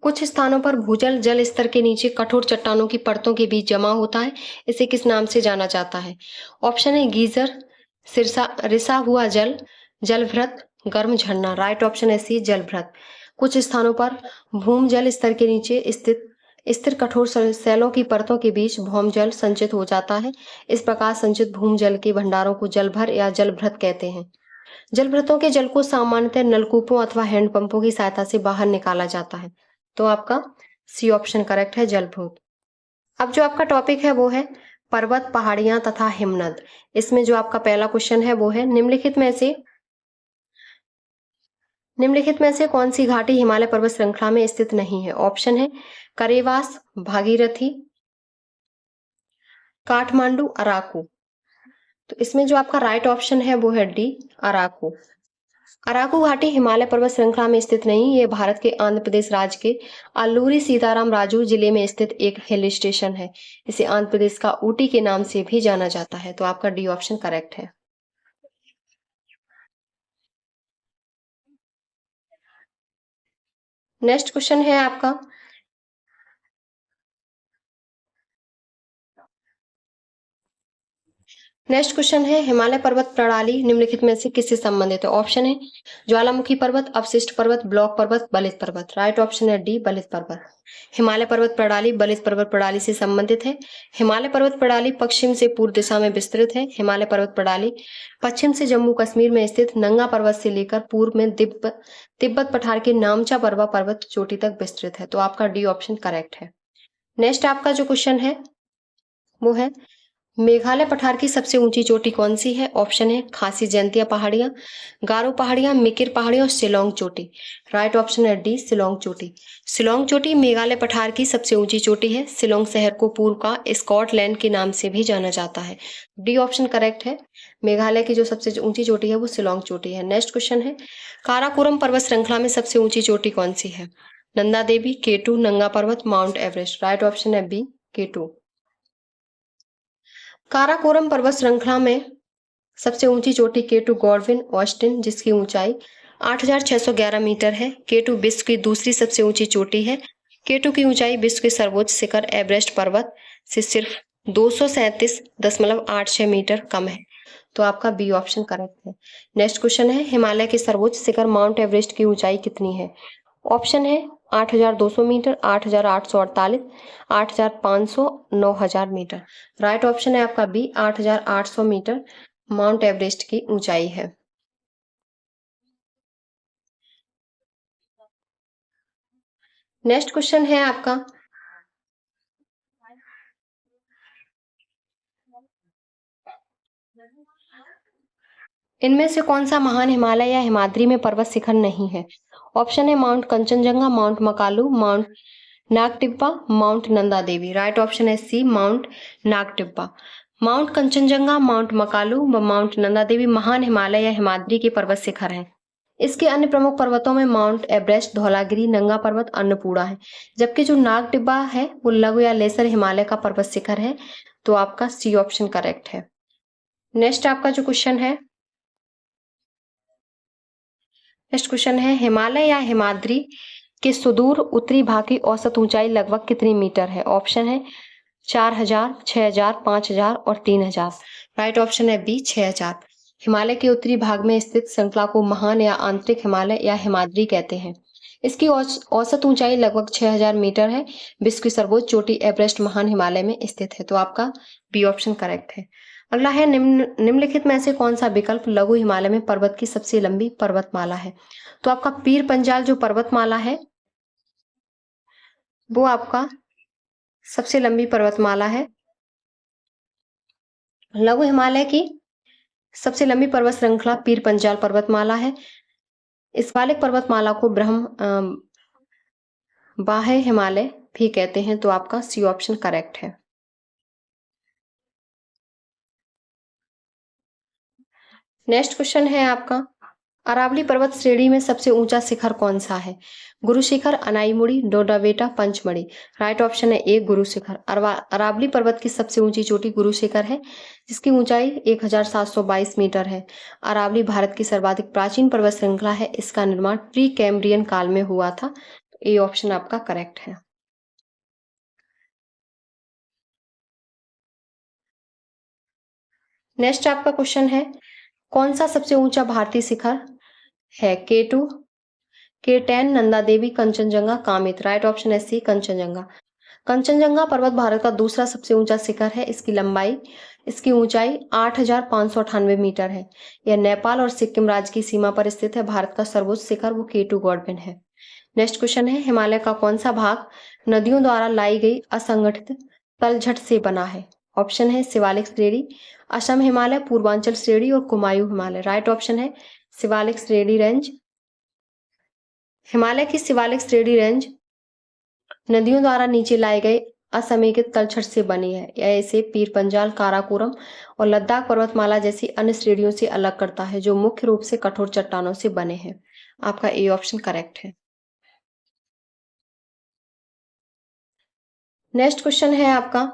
कुछ स्थानों पर भूजल जल स्तर के नीचे कठोर चट्टानों की परतों के बीच जमा होता है, इसे किस नाम से जाना जाता है? ऑप्शन है गीजर, सिरसा रिसा हुआ जल, जलभृत, गर्म झरना। राइट ऑप्शन है सी जलभृत। कुछ स्थानों पर भूम जल स्तर के नीचे स्थित स्थिर कठोर सैलों की परतों के बीच भौम जल संचित हो जाता है। इस प्रकार संचित भूम जल के भंडारों को जलभर या जलभृत कहते हैं। जलभृतों के जल को सामान्यतः नलकूपों अथवा हैंडपंपों की सहायता से बाहर निकाला जाता है। तो आपका सी ऑप्शन करेक्ट है, जलभूत। अब जो आपका टॉपिक है वो है पर्वत, पहाड़ियां तथा हिमनद। इसमें जो आपका पहला क्वेश्चन है वो है, निम्नलिखित में से कौन सी घाटी हिमालय पर्वत श्रृंखला में स्थित नहीं है? ऑप्शन है करेवास, भागीरथी, काठमांडू, अराकू। तो इसमें जो आपका राइट ऑप्शन है वो है डी अराकू। अराकू घाटी हिमालय पर्वत श्रृंखला में स्थित नहीं, ये भारत के आंध्र प्रदेश राज्य के अल्लूरी सीताराम राजू जिले में स्थित एक हिल स्टेशन है। इसे आंध्र प्रदेश का ऊटी के नाम से भी जाना जाता है। तो आपका डी ऑप्शन करेक्ट है। नेक्स्ट क्वेश्चन है आपका, नेक्स्ट क्वेश्चन है, हिमालय पर्वत प्रणाली निम्नलिखित में से किससे संबंधित है? ऑप्शन है ज्वालामुखी पर्वत, अवशिष्ट पर्वत, ब्लॉक पर्वत, बलित पर्वत। राइट ऑप्शन है डी बलित पर्वत। हिमालय पर्वत प्रणाली बलित पर्वत प्रणाली से संबंधित है। हिमालय पर्वत प्रणाली पश्चिम से पूर्व दिशा में विस्तृत है। हिमालय पर्वत प्रणाली पश्चिम से जम्मू कश्मीर में स्थित नंगा पर्वत से लेकर पूर्व में तिब्बत पठार के नामचा परवा पर्वत चोटी तक विस्तृत है। तो आपका डी ऑप्शन करेक्ट है। नेक्स्ट आपका जो क्वेश्चन है वो है, मेघालय पठार की सबसे ऊंची चोटी कौन सी है? ऑप्शन है खासी जयंतिया पहाड़ियां, गारो पहाड़ियां, मिकिर पहाड़ियां और शिलोंग चोटी। राइट ऑप्शन है डी शिलोंग चोटी। शिलोंग चोटी मेघालय पठार की सबसे ऊंची चोटी है। शिलोंग शहर को पूर्व का स्कॉटलैंड के नाम से भी जाना जाता है। डी ऑप्शन करेक्ट है। मेघालय की जो सबसे ऊंची चोटी है वो शिलोंग चोटी है। नेक्स्ट क्वेश्चन है, काराकोरम पर्वत श्रृंखला में सबसे ऊंची चोटी कौन सी है? नंदा देवी, केटू, नंगा पर्वत, माउंट एवरेस्ट। राइट ऑप्शन है बी केटू। काराकोरम पर्वत श्रृंखला में सबसे ऊंची चोटी केटू गॉडविन ऑस्टिन, जिसकी ऊंचाई 8,611 मीटर है। केटू विश्व की दूसरी सबसे ऊंची चोटी है। केटू की ऊंचाई विश्व के सर्वोच्च शिखर एवरेस्ट पर्वत से सिर्फ 237.86 मीटर कम है। तो आपका बी ऑप्शन करेक्ट है। नेक्स्ट क्वेश्चन है, हिमालय के सर्वोच्च शिखर माउंट एवरेस्ट की ऊंचाई कितनी है? ऑप्शन है 8,200 मीटर, 8,848, 8,500, 9,000 मीटर। राइट ऑप्शन है आपका बी 8,800 मीटर माउंट एवरेस्ट की ऊंचाई है। नेक्स्ट क्वेश्चन है आपका, इनमें से कौन सा महान हिमालय या हिमाद्री में पर्वत शिखर नहीं है? ऑप्शन है mount Kanchenjunga, mount Makalu, mount Nagtibba, mount Nanda Devi. Right option है C mount Nagtibba. Mount Kanchenjunga, mount Makalu व माउंट नंदा देवी महान हिमालय या हिमाद्री के पर्वत शिखर हैं। इसके अन्य प्रमुख पर्वतों में माउंट एवरेस्ट, धौलागिरी, नंगा पर्वत, अन्नपूर्णा है। जबकि जो नागटिब्बा है वो लघु या लेसर हिमालय का पर्वत शिखर है। तो आपका सी ऑप्शन करेक्ट है। नेक्स्ट आपका जो क्वेश्चन है, नेक्स्ट क्वेश्चन है, हिमालय या हिमाद्री के सुदूर उत्तरी भाग की औसत ऊंचाई लगभग कितनी मीटर है? ऑप्शन है 4,000, 6,000, 5,000 और 3,000। राइट ऑप्शन है बी 6,000। हिमालय के उत्तरी भाग में स्थित श्रृंखला को महान या आंतरिक हिमालय या हिमाद्री कहते हैं। इसकी औसत ऊंचाई लगभग 6,000 मीटर है। विश्व की सर्वोच्च चोटी एवरेस्ट महान हिमालय में स्थित है। तो आपका बी ऑप्शन करेक्ट है। अगला है निम्नलिखित में से कौन सा विकल्प लघु हिमालय में पर्वत की सबसे लंबी पर्वतमाला है? तो आपका पीर पंजाल जो पर्वतमाला है वो आपका सबसे लंबी पर्वतमाला है। लघु हिमालय की सबसे लंबी पर्वत श्रृंखला पीर पंजाल पर्वतमाला है। इस वाले पर्वतमाला को बाह्य हिमालय भी कहते हैं। तो आपका सी ऑप्शन करेक्ट है। नेक्स्ट क्वेश्चन है आपका, अरावली पर्वत श्रेणी में सबसे ऊंचा शिखर कौन सा है? गुरु शिखर, अनाईमुड़ी, डोडा बेटा, पंचमढ़ी। राइट ऑप्शन है ए गुरु शिखर। अरावली पर्वत की सबसे ऊंची चोटी गुरु शिखर है, जिसकी ऊंचाई 1722 मीटर है। अरावली भारत की सर्वाधिक प्राचीन पर्वत श्रृंखला है। इसका निर्माण प्री कैम्ब्रियन काल में हुआ था। ए ऑप्शन आपका करेक्ट है। नेक्स्ट आपका क्वेश्चन है, कौन सा सबसे ऊंचा भारतीय शिखर है? K2, K10, Nanda Devi, Kanchenjunga, कामित। Right option है सी कंचनजंगा। कंचनजंगा पर्वत भारत का दूसरा सबसे ऊंचा शिखर है। इसकी ऊंचाई 8,598 मीटर है। यह नेपाल और सिक्किम राज्य की सीमा पर स्थित है। भारत का सर्वोच्च शिखर वो K2 गॉडविन है। नेक्स्ट क्वेश्चन है, हिमालय का कौन सा भाग नदियों द्वारा लाई गई असंगठित तलछट से बना है? ऑप्शन है शिवालिक श्रेणी, असम हिमालय, पूर्वांचल श्रेणी और कुमायूं हिमालय। राइट ऑप्शन है शिवालिक श्रेणी रेंज। हिमालय की शिवालिक श्रेणी रेंज नदियों द्वारा नीचे लाए गए असमेकित तलछट से बनी है। यह इसे पीर पंजाल, काराकोरम और लद्दाख पर्वतमाला जैसी अन्य श्रेणियों से अलग करता है, जो मुख्य रूप से कठोर चट्टानों से बने हैं। आपका ए ऑप्शन करेक्ट है। नेक्स्ट क्वेश्चन है आपका,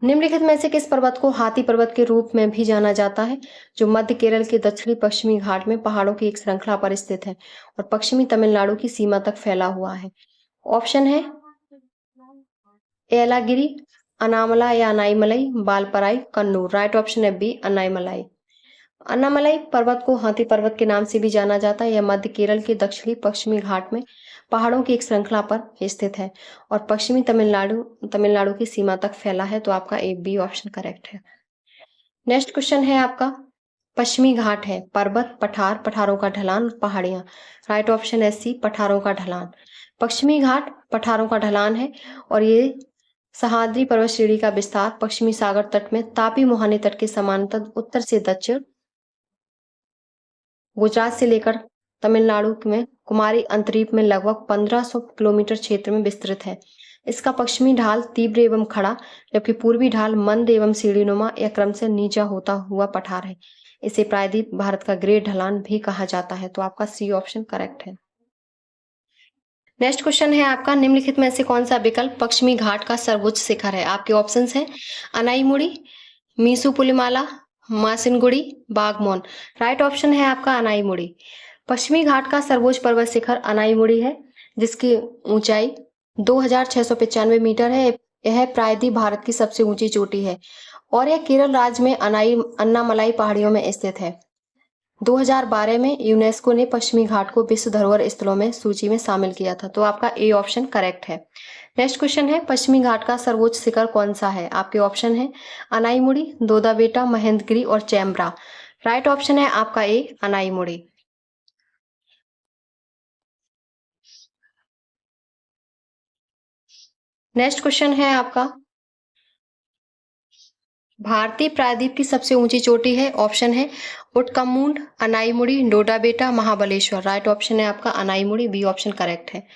निम्नलिखित में से किस पर्वत को हाथी पर्वत के रूप में भी जाना जाता है, जो मध्य केरल के दक्षिणी पश्चिमी घाट में पहाड़ों की एक श्रृंखला पर स्थित है और पश्चिमी तमिलनाडु की सीमा तक फैला हुआ है? ऑप्शन है येलागिरी, अनामला या अनाईमलाई, बालपराई, कन्नूर। राइट ऑप्शन है बी अनाईमलाई। अन्नामलाई पर्वत को हाथी पर्वत के नाम से भी जाना जाता है। यह मध्य केरल के दक्षिणी पश्चिमी घाट में पहाड़ों की एक श्रृंखला पर स्थित है और पश्चिमी तमिलनाडु की सीमा तक फैला है। तो आपका ए बी ऑप्शन करेक्ट है। नेक्स्ट क्वेश्चन है आपका, पश्चिमी घाट है पर्वत, पठार, पठारों का ढलान, पहाड़ियां। राइट ऑप्शन है सी पठारों का ढलान। पश्चिमी घाट पठारों का ढलान है और ये सह्याद्री पर्वत श्रेणी का विस्तार पश्चिमी सागर तट में तापी मुहाने तट के समानांतर उत्तर से दक्षिण गुजरात से लेकर तमिलनाडु में कुमारी अंतरीप में लगभग 1500 किलोमीटर क्षेत्र में विस्तृत है। इसका पश्चिमी ढाल तीव्र एवं खड़ा, जबकि पूर्वी ढाल मंद एवं सीढ़ीनुमा या क्रम से नीचा होता हुआ पठार है। इसे प्रायद्वीप भारत का ग्रेट ढलान भी कहा जाता है। तो आपका सी ऑप्शन करेक्ट है। नेक्स्ट क्वेश्चन है आपका, निम्नलिखित में से कौन सा विकल्प पश्चिमी घाट का सर्वोच्च शिखर है? आपके ऑप्शंस हैं अनाईमुड़ी, मीसू पुलिमाला, मासिनगुड़ी, बागमोन। राइट ऑप्शन है आपका अनाईमुड़ी। पश्चिमी घाट का सर्वोच्च पर्वत शिखर अनाईमुड़ी है, जिसकी ऊंचाई 2695 मीटर है। यह प्रायद्वीप भारत की सबसे ऊंची चोटी है और यह केरल राज्य में अन्नामलाई पहाड़ियों में स्थित है। 2012 में यूनेस्को ने पश्चिमी घाट को विश्व धरोहर स्थलों में सूची में शामिल किया था। तो आपका ए ऑप्शन करेक्ट है। नेक्स्ट क्वेश्चन है, पश्चिमी घाट का सर्वोच्च शिखर कौन सा है? आपके ऑप्शन है अनाईमुड़ी, दोदा बेटा, महेंद्रगिरी और चैम्ब्रा। राइट ऑप्शन है आपका ए अनाईमुड़ी। नेक्स्ट क्वेश्चन है आपका, भारतीय प्रायद्वीप की सबसे ऊंची चोटी है। ऑप्शन है उटकमूंड, अनाईमुड़ी, डोडा बेटा, महाबलेश्वर। राइट ऑप्शन है आपका अनाईमुड़ी, बी ऑप्शन करेक्ट है।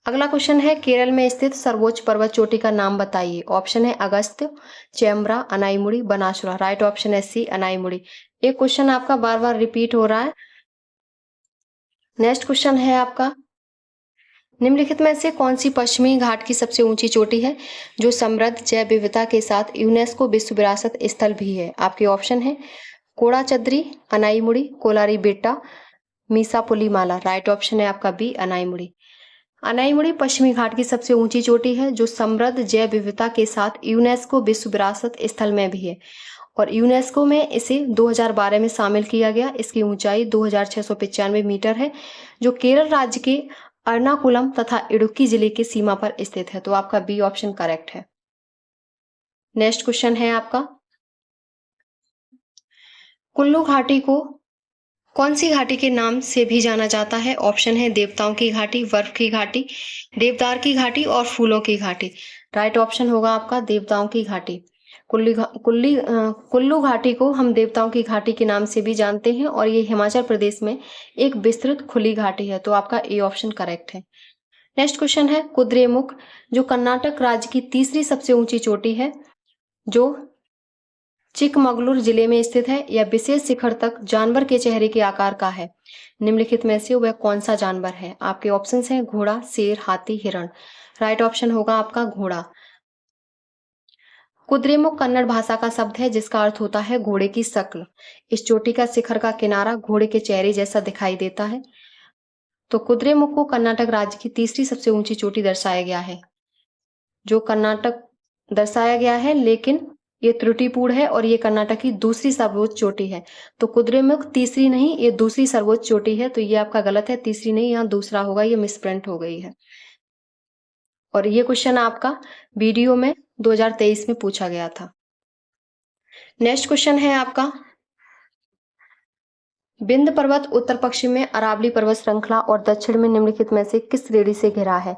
अगला क्वेश्चन है, केरल में स्थित सर्वोच्च पर्वत चोटी का नाम बताइए। ऑप्शन है अगस्त्य, चैम्ब्रा, अनाईमुड़ी, बनासुरा। राइट ऑप्शन है सी अनाईमुड़ी। ये क्वेश्चन आपका बार बार रिपीट हो रहा है। नेक्स्ट क्वेश्चन है आपका, निम्नलिखित में से कौन सी पश्चिमी घाट की सबसे ऊंची चोटी है जो समृद्ध जैव विविधता के साथ यूनेस्को विश्व विरासत स्थल भी है? आपके ऑप्शन है कोड़ाचद्री, अनाईमुड़ी, कोलारी बेट्टा, मीसापुलीमाला। राइट ऑप्शन है आपका बी अनाईमुड़ी। अनाईमुड़ी पश्चिमी घाट की सबसे ऊंची चोटी है जो समृद्ध जैव विविधता के साथ यूनेस्को विश्व विरासत स्थल में भी है और यूनेस्को में इसे 2012 में शामिल किया गया। इसकी ऊंचाई 2695 मीटर है, जो केरल राज्य के एर्नाकुलम तथा इडुक्की जिले की सीमा पर स्थित है। तो आपका बी ऑप्शन करेक्ट है। नेक्स्ट क्वेश्चन है आपका, कुल्लू घाटी को कौन सी घाटी के नाम से भी जाना जाता है? ऑप्शन है देवताओं की घाटी, बर्फ की घाटी, देवदार की घाटी और फूलों की घाटी। राइट ऑप्शन होगा आपका देवताओं की घाटी। कुल्लू घाटी को हम देवताओं की घाटी के नाम से भी जानते हैं और ये हिमाचल प्रदेश में एक विस्तृत खुली घाटी है, तो आपका ए ऑप्शन करेक्ट है। नेक्स्ट क्वेश्चन है, कुद्रेमुख जो कर्नाटक राज्य की तीसरी सबसे ऊंची चोटी है, जो चिकमगलुर जिले में स्थित है, यह विशेष शिखर तक जानवर के चेहरे के आकार का है। निम्नलिखित में से वह कौन सा जानवर है? आपके ऑप्शंस हैं घोड़ा, शेर, हाथी, हिरण। राइट ऑप्शन होगा आपका घोड़ा। कुद्रेमुख कन्नड़ भाषा का शब्द है जिसका अर्थ होता है घोड़े की शक्ल। इस चोटी का शिखर का किनारा घोड़े के चेहरे जैसा दिखाई देता है। तो कुद्रेमुख को कर्नाटक राज्य की तीसरी सबसे ऊंची चोटी दर्शाया गया है, जो कर्नाटक दर्शाया गया है, लेकिन ये त्रुटिपूर्ण है और ये कर्नाटक की दूसरी सर्वोच्च चोटी है। तो कुद्रेमुख तीसरी नहीं, ये दूसरी सर्वोच्च चोटी है, तो ये आपका गलत है, तीसरी नहीं, यहाँ दूसरा होगा, ये मिसप्रिंट हो गई है। और ये क्वेश्चन आपका वीडियो में 2023 में पूछा गया था। नेक्स्ट क्वेश्चन है आपका, विंध्य पर्वत उत्तर पश्चिम में अरावली पर्वत श्रृंखला और दक्षिण में निम्नलिखित में से किस श्रेणी से घिरा है?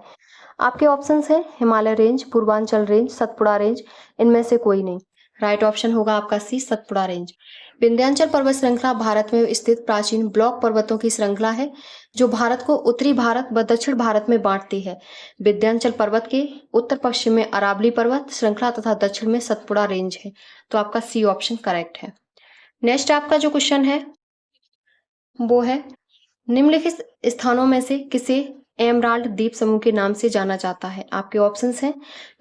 आपके ऑप्शंस हैं Himalaya range, Purvanchal range, Satpura range, इनमें से कोई नहीं। राइट ऑप्शन होगा आपका सी, सतपुड़ा रेंज। विंध्याचल पर्वत श्रृंखला भारत में स्थित प्राचीन ब्लॉक पर्वतों की श्रृंखला है जो भारत को उत्तरी भारत व दक्षिण भारत में बांटती है। विंध्याचल पर्वत के उत्तर पश्चिम में अरावली पर्वत श्रृंखला तथा दक्षिण में सतपुड़ा रेंज है, तो आपका सी ऑप्शन करेक्ट है। नेक्स्ट आपका जो क्वेश्चन है वो है, निम्नलिखित स्थानों में से किसे एमराल्ड द्वीप समूह के नाम से जाना जाता है? आपके ऑप्शंस हैं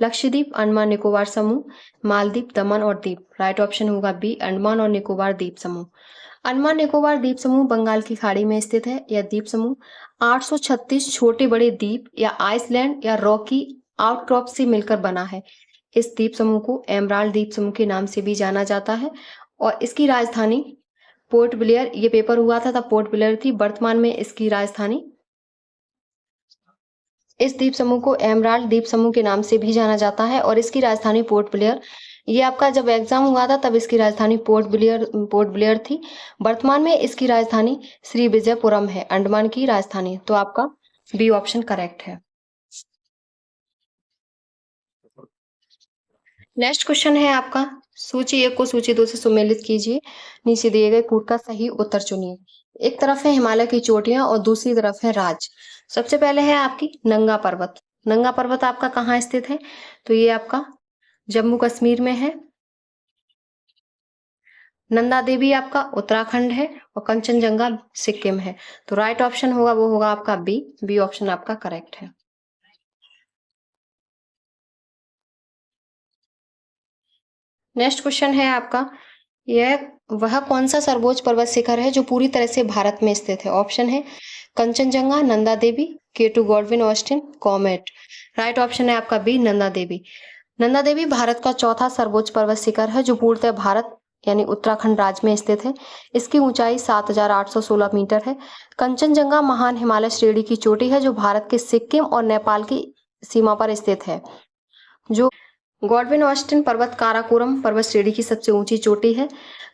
लक्षद्वीप, अंडमान निकोबार समूह, मालदीव, दमन और दीप। राइट ऑप्शन होगा बी, अंडमान और निकोबार द्वीप समूह। अंडमान निकोबार द्वीप समूह बंगाल की खाड़ी में स्थित है। यह द्वीप समूह 836 छोटे बड़े द्वीप या आइसलैंड या रॉकी आउटक्रॉप से मिलकर बना है। इस द्वीप समूह को एमराल्ड द्वीप समूह के नाम से भी जाना जाता है और इसकी राजधानी पोर्ट ब्लेयर, ये पेपर हुआ था तब पोर्ट ब्लेयर थी, वर्तमान में इसकी राजधानी, इस द्वीप समूह को एमराल्ड द्वीप समूह के नाम से भी जाना जाता है और इसकी राजधानी पोर्ट ब्लेयर, ये आपका जब एग्जाम हुआ था तब इसकी राजधानी पोर्ट ब्लेयर थी। वर्तमान में इसकी राजधानी श्री विजयपुरम है, अंडमान की राजधानी, तो आपका बी ऑप्शन करेक्ट है। नेक्स्ट क्वेश्चन है आपका, सूची 1 को सूची 2 से सुमेलित कीजिए, नीचे दिए गए कूट का सही उत्तर चुनिए। एक तरफ है हिमालय की चोटियां और दूसरी तरफ है राज्य। सबसे पहले है आपकी नंगा पर्वत। नंगा पर्वत आपका कहाँ स्थित है? तो ये आपका जम्मू कश्मीर में है। नंदा देवी आपका उत्तराखंड है और कंचनजंगा सिक्किम है, तो राइट ऑप्शन होगा वो होगा आपका बी, बी ऑप्शन आपका करेक्ट है। नेक्स्ट क्वेश्चन है आपका, यह वह कौन सा सर्वोच्च पर्वत शिखर है जो पूरी तरह से भारत में स्थित है? ऑप्शन है Kanchenjunga, Nanda Devi, K2 Godwin Austen, comet. Right option है आपका बी, नंदा देवी। नंदा देवी भारत का चौथा सर्वोच्च पर्वत शिखर है जो पूर्णतः भारत यानी उत्तराखंड राज्य में स्थित है। इसकी ऊंचाई 7,816 मीटर है। कंचनजंगा महान हिमालय श्रेणी की चोटी है जो भारत के सिक्किम और नेपाल की सीमा पर स्थित है। जो गॉडविन ऑस्टिन पर्वत काराकोरम पर्वत श्रेणी की सबसे ऊंची चोटी है।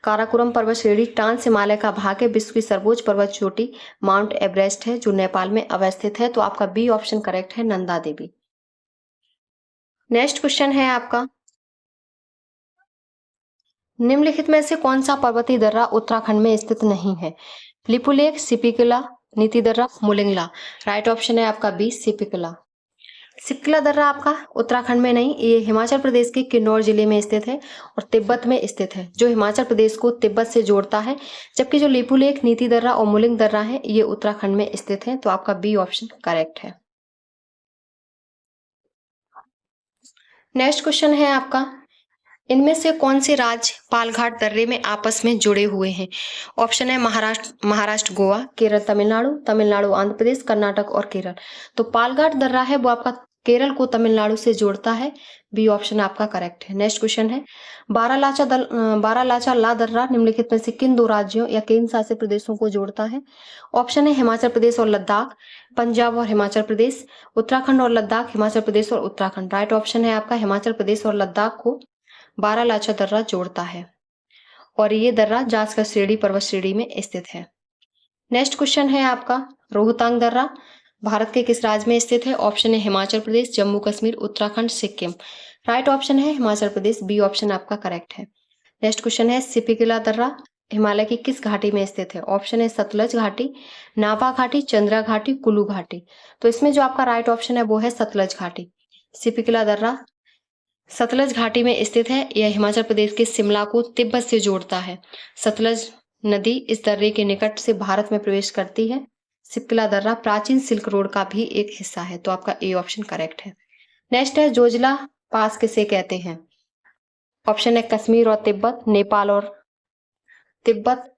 काराकोरम पर्वत श्रेणी ट्रांस हिमालय का भाग है। विश्व की सर्वोच्च पर्वत चोटी माउंट एवरेस्ट है जो नेपाल में अवस्थित है, तो आपका बी ऑप्शन करेक्ट है, नंदा देवी। नेक्स्ट क्वेश्चन है आपका, निम्नलिखित में से कौन सा पर्वतीय दर्रा उत्तराखंड में स्थित नहीं है? लिपुलेख, सिपिकला, नीति दर्रा, मुलिंगला। राइट ऑप्शन है आपका बी, सिपिकला। सिपिकला दर्रा आपका उत्तराखंड में नहीं, ये हिमाचल प्रदेश के किन्नौर जिले में स्थित है और तिब्बत में स्थित है, जो हिमाचल प्रदेश को तिब्बत से जोड़ता है। जबकि जो लिपुलेख, नीति दर्रा और मुलिंग दर्रा है ये उत्तराखंड में स्थित है, तो आपका बी ऑप्शन करेक्ट है। नेक्स्ट क्वेश्चन है आपका, इनमें से कौन से राज्य पालघाट दर्रे में आपस में जुड़े हुए हैं? ऑप्शन है महाराष्ट्र गोवा, केरल तमिलनाडु आंध्र प्रदेश, कर्नाटक और केरल। तो पालघाट दर्रा है वो आपका केरल को तमिलनाडु से जोड़ता है, बी ऑप्शन आपका करेक्ट है। नेक्स्ट क्वेश्चन है, बारालाचा ला दर्रा निम्नलिखित में से किन दो राज्यों या केंद्र शासित प्रदेशों को जोड़ता है? ऑप्शन है हिमाचल प्रदेश और लद्दाख, पंजाब और हिमाचल प्रदेश, उत्तराखंड और लद्दाख, हिमाचल प्रदेश और उत्तराखंड। राइट ऑप्शन है आपका हिमाचल प्रदेश और लद्दाख को बारालाचा दर्रा जोड़ता है और ये दर्रा जास्कर श्रेणी पर्वत श्रेणी में स्थित है। नेक्स्ट क्वेश्चन है आपका, रोहतांग दर्रा भारत के किस राज्य में स्थित है? ऑप्शन है हिमाचल प्रदेश, जम्मू कश्मीर, उत्तराखंड, सिक्किम। राइट ऑप्शन है हिमाचल प्रदेश, बी ऑप्शन आपका करेक्ट है। नेक्स्ट क्वेश्चन है सिपिकला दर्रा हिमालय की किस घाटी में स्थित है? ऑप्शन है सतलज घाटी, नाभा घाटी, चंद्रा घाटी, कुल्लू घाटी। तो इसमें जो आपका राइट ऑप्शन है वो है सतलज घाटी। सिपिकला दर्रा सतलज घाटी में स्थित है। यह हिमाचल प्रदेश के शिमला को तिब्बत से जोड़ता है। सतलज नदी इस दर्रे के निकट से भारत में प्रवेश करती है। सिपिकला दर्रा प्राचीन सिल्क रोड का भी एक हिस्सा है। तो आपका ए ऑप्शन करेक्ट है। नेक्स्ट है जोजिला पास किसे कहते हैं? ऑप्शन है कश्मीर और तिब्बत, नेपाल और तिब्बत,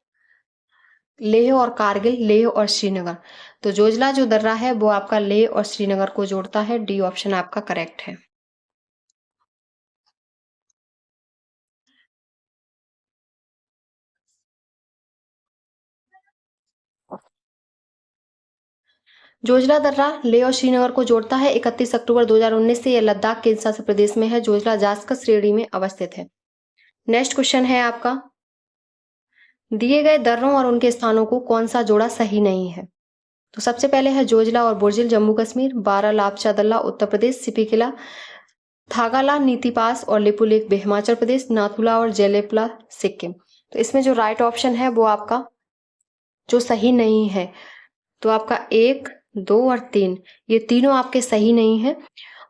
लेह और कारगिल, लेह और श्रीनगर। तो जोजिला जो दर्रा है वो आपका लेह और श्रीनगर को जोड़ता है। डी ऑप्शन आपका करेक्ट है। जोजिला दर्रा लेह और श्रीनगर को जोड़ता है। 31 अक्टूबर 2019 से यह लद्दाख के केंद्रशासित प्रदेश में है। जोजिला जास्कर श्रेणी में अवस्थित है। नेक्स्ट क्वेश्चन है आपका, दिए गए दर्रों और उनके स्थानों को कौन सा जोड़ा सही नहीं है? तो सबसे पहले है जोजिला और बुर्जिल जम्मू कश्मीर, बारालाचा दर्रा उत्तर प्रदेश, सिपिकला थागाला नीति पास और लिपुलेख हिमाचल प्रदेश, नाथुला और जेलेपला सिक्किम। तो इसमें जो राइट ऑप्शन है वो आपका जो सही नहीं है, तो आपका 1, 2 और 3 ये तीनों आपके सही नहीं है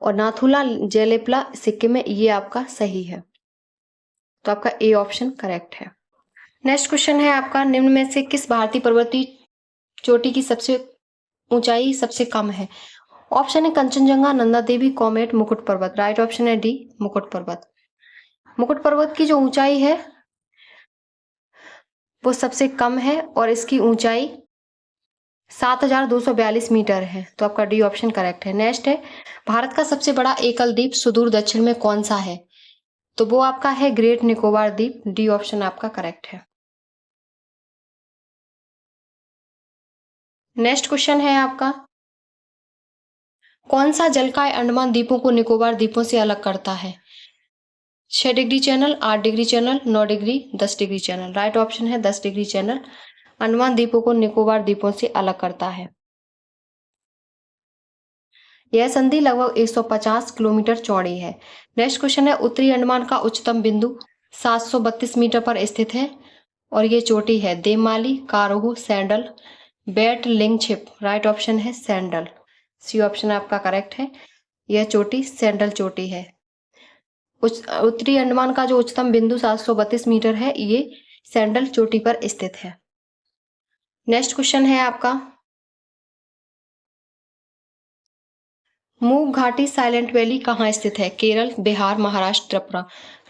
और नाथुला जेलेपला सिक्किम में ये आपका सही है। तो आपका ए ऑप्शन करेक्ट है। नेक्स्ट क्वेश्चन है आपका, निम्न में से किस भारतीय पर्वतीय चोटी की सबसे ऊंचाई सबसे कम है? ऑप्शन है कंचनजंगा, नंदा देवी, कॉमेट, मुकुट पर्वत। राइट ऑप्शन है डी मुकुट पर्वत। मुकुट पर्वत की जो ऊंचाई है वो सबसे कम है और इसकी ऊंचाई 7242 मीटर है। तो आपका डी ऑप्शन करेक्ट है। नेक्स्ट है, भारत का सबसे बड़ा एकल द्वीप सुदूर दक्षिण में कौन सा है? तो वो आपका है ग्रेट निकोबार द्वीप। डी ऑप्शन आपका करेक्ट है। नेक्स्ट क्वेश्चन है आपका, कौन सा जलकाय अंडमान द्वीपों को निकोबार द्वीपों से अलग करता है? 6 degree channel, 8 degree channel, 9 degree, 10 degree channel. Right option है 10 डिग्री चैनल अंडमान द्वीपों को निकोबार द्वीपों से अलग करता है। यह संधि लगभग 150 किलोमीटर चौड़ी है। नेक्स्ट क्वेश्चन है, उत्तरी अंडमान का उच्चतम बिंदु 732 मीटर पर स्थित है और ये चोटी है देवमाली, कारोहू, सैंडल, बैट लिंगछिप। राइट ऑप्शन है सैंडल। सी ऑप्शन आपका करेक्ट है। यह चोटी सैंडल चोटी है। उत्तरी अंडमान का जो उच्चतम बिंदु 732 मीटर है ये सैंडल चोटी पर स्थित है। नेक्स्ट क्वेश्चन है आपका, मूक घाटी साइलेंट वैली कहाँ स्थित है? केरल, बिहार, महाराष्ट्र, त्रिपुरा।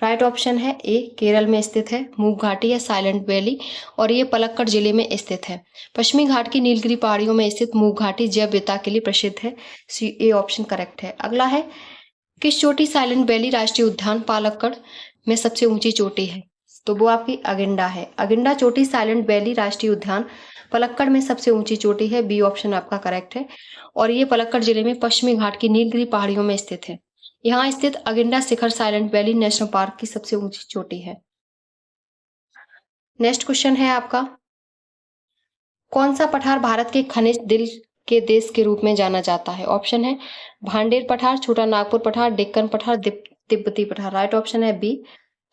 राइट ऑप्शन है ए केरल में स्थित है मूक घाटी या साइलेंट वैली और ये पलक्कड़ जिले में स्थित है। पश्चिमी घाट की नीलगिरी पहाड़ियों में स्थित मूक घाटी जैव विविधता के लिए प्रसिद्ध है। सी ए ऑप्शन करेक्ट है। अगला है, किस चोटी साइलेंट वैली राष्ट्रीय उद्यान पालक्कड़ में सबसे ऊंची चोटी है? तो वो आपकी अगिंडा है। अगिंडा चोटी साइलेंट वैली राष्ट्रीय उद्यान पलक्कड़ में सबसे ऊंची चोटी है। बी ऑप्शन आपका करेक्ट है और ये पलक्कड़ जिले में पश्चिमी घाट की नीलगिरी पहाड़ियों में स्थित है। यहाँ स्थित अगिंडा शिखर साइलेंट वैली नेशनल पार्क की सबसे ऊंची चोटी है। नेक्स्ट क्वेश्चन है आपका, कौन सा पठार भारत के खनिज दिल के देश के रूप में जाना जाता है? ऑप्शन है भांडेर पठार, छोटा नागपुर पठार, डेक्कन पठार, तिब्बती पठार। राइट ऑप्शन है बी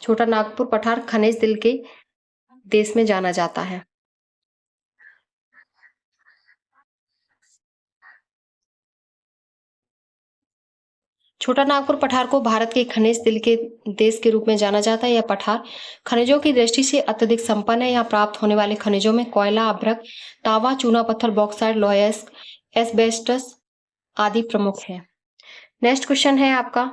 छोटा नागपुर पठार खनिज दिल के देश में जाना जाता है। छोटा नागपुर पठार को भारत के खनिज दिल के देश के रूप में जाना जाता है। यह पठार खनिजों की दृष्टि से अत्यधिक संपन्न है। यहाँ प्राप्त होने वाले खनिजों में कोयला, अभ्रक, तांबा, चूना पत्थर, बॉक्साइट, लोहा, एस्बेस्टस आदि प्रमुख है। नेक्स्ट क्वेश्चन है आपका,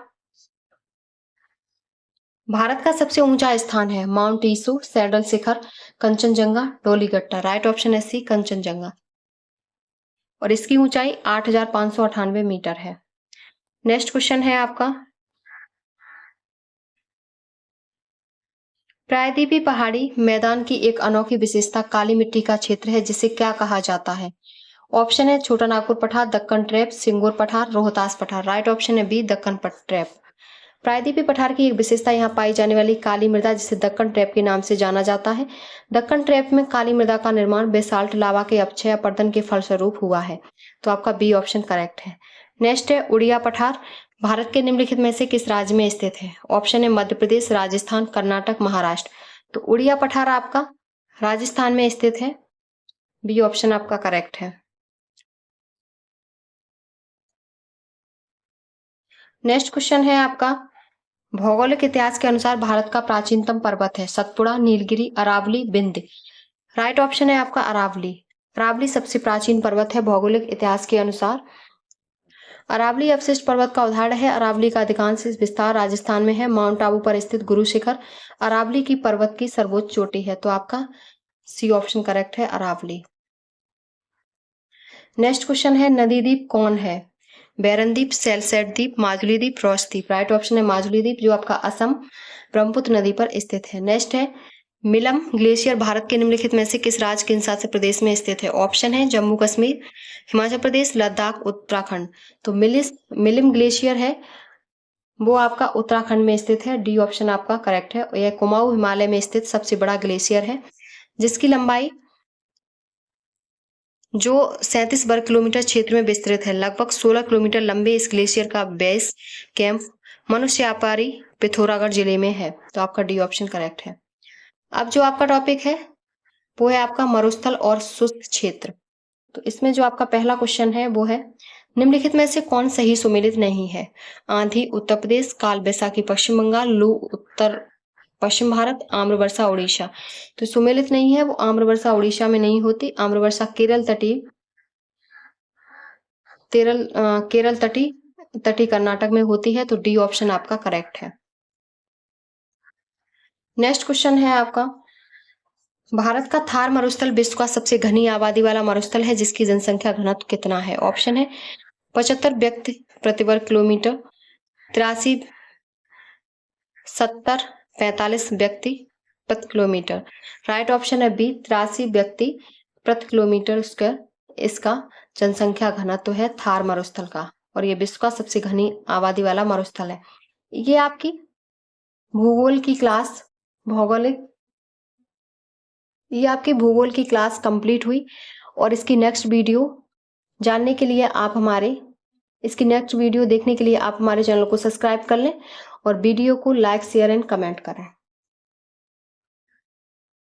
भारत का सबसे ऊंचा स्थान है माउंट ईसू, सैडल शिखर, कंचनजंगा, डोलीगट्टा। राइट ऑप्शन है सी कंचनजंगा और इसकी ऊंचाई 8,598 मीटर है। नेक्स्ट क्वेश्चन है आपका, प्रायद्वीपीय पहाड़ी मैदान की एक अनोखी विशेषता काली मिट्टी का क्षेत्र है जिसे क्या कहा जाता है? ऑप्शन है छोटा नागपुर पठार, दक्कन ट्रैप, सिंगूर पठार, रोहतास पठार। राइट ऑप्शन है बी दक्कन ट्रैप। प्रायद्वीपीय पठार की एक विशेषता यहाँ पाई जाने वाली काली मृदा, जिसे दक्कन ट्रैप के नाम से जाना जाता है। दक्कन ट्रैप में काली मृदा का निर्माण बेसाल्ट लावा के अपक्षय अपरदन के फलस्वरूप हुआ है। तो आपका बी ऑप्शन करेक्ट है। नेक्स्ट है उड़िया पठार भारत के निम्नलिखित में से किस राज्य में स्थित है? ऑप्शन है मध्य प्रदेश, राजस्थान, कर्नाटक, महाराष्ट्र। तो उड़िया पठार आपका राजस्थान में स्थित है। बी ऑप्शन आपका करेक्ट है। नेक्स्ट क्वेश्चन है आपका, भौगोलिक इतिहास के अनुसार भारत का प्राचीनतम पर्वत है? सतपुड़ा, नीलगिरी, अरावली, विंध्य। राइट ऑप्शन है आपका अरावली। अरावली सबसे प्राचीन पर्वत है भौगोलिक इतिहास के अनुसार। अरावली अवशिष्ट पर्वत का उदाहरण है। अरावली का अधिकांश विस्तार राजस्थान में है। माउंट आबू पर स्थित गुरु शिखर अरावली की पर्वत की सर्वोच्च चोटी है। तो आपका सी ऑप्शन करेक्ट है, अरावली। नेक्स्ट क्वेश्चन है, नदी द्वीप कौन है? बैरन द्वीप, सेलसेट द्वीप, माजुली द्वीप, रॉस द्वीप। राइट ऑप्शन है माजुली द्वीप, जो आपका असम ब्रह्मपुत्र नदी पर स्थित है। नेक्स्ट है, मिलम ग्लेशियर भारत के निम्नलिखित में से किस राज्य केंद्र शासित प्रदेश में स्थित है? ऑप्शन है जम्मू कश्मीर, हिमाचल प्रदेश, लद्दाख, उत्तराखंड। तो मिलिम ग्लेशियर है वो आपका उत्तराखंड में स्थित है। डी ऑप्शन आपका करेक्ट है। यह कुमाऊं हिमालय में स्थित सबसे बड़ा ग्लेशियर है, जिसकी लंबाई जो 37 वर्ग किलोमीटर क्षेत्र में विस्तृत है। लगभग 16 किलोमीटर लंबे इस ग्लेशियर का बेस कैंप मनुष्यापारी पिथौरागढ़ जिले में है। तो आपका डी ऑप्शन करेक्ट है। अब जो आपका टॉपिक है वो है आपका मरुस्थल और शुष्क क्षेत्र। तो इसमें जो आपका पहला क्वेश्चन है वो है, निम्नलिखित में से कौन सही सुमेलित नहीं है? आंधी उत्तर प्रदेश, काल बैसाखी पश्चिम बंगाल, लू उत्तर पश्चिम भारत, आम्र वर्षा उड़ीसा। तो सुमेलित नहीं है वो, आम्र वर्षा उड़ीसा में नहीं होती। आम्र वर्षा केरल तटी कर्नाटक में होती है। तो डी ऑप्शन आपका करेक्ट है। नेक्स्ट क्वेश्चन है आपका, भारत का थार मरुस्थल विश्व का सबसे घनी आबादी वाला मरुस्थल है, जिसकी जनसंख्या घनत्व कितना है? ऑप्शन है 75 व्यक्ति प्रति वर्ग किलोमीटर, 83, 70, 45 व्यक्ति प्रति किलोमीटर। राइट ऑप्शन है बी, 83 व्यक्ति प्रति किलोमीटर स्क्वायर इसका जनसंख्या घनत्व है थार मरुस्थल का, और ये विश्व का सबसे घनी आबादी वाला मरुस्थल है। ये आपकी भूगोल की क्लास कंप्लीट हुई, और इसकी नेक्स्ट वीडियो देखने के लिए आप हमारे चैनल को सब्सक्राइब कर लें और वीडियो को लाइक, शेयर एंड कमेंट करें।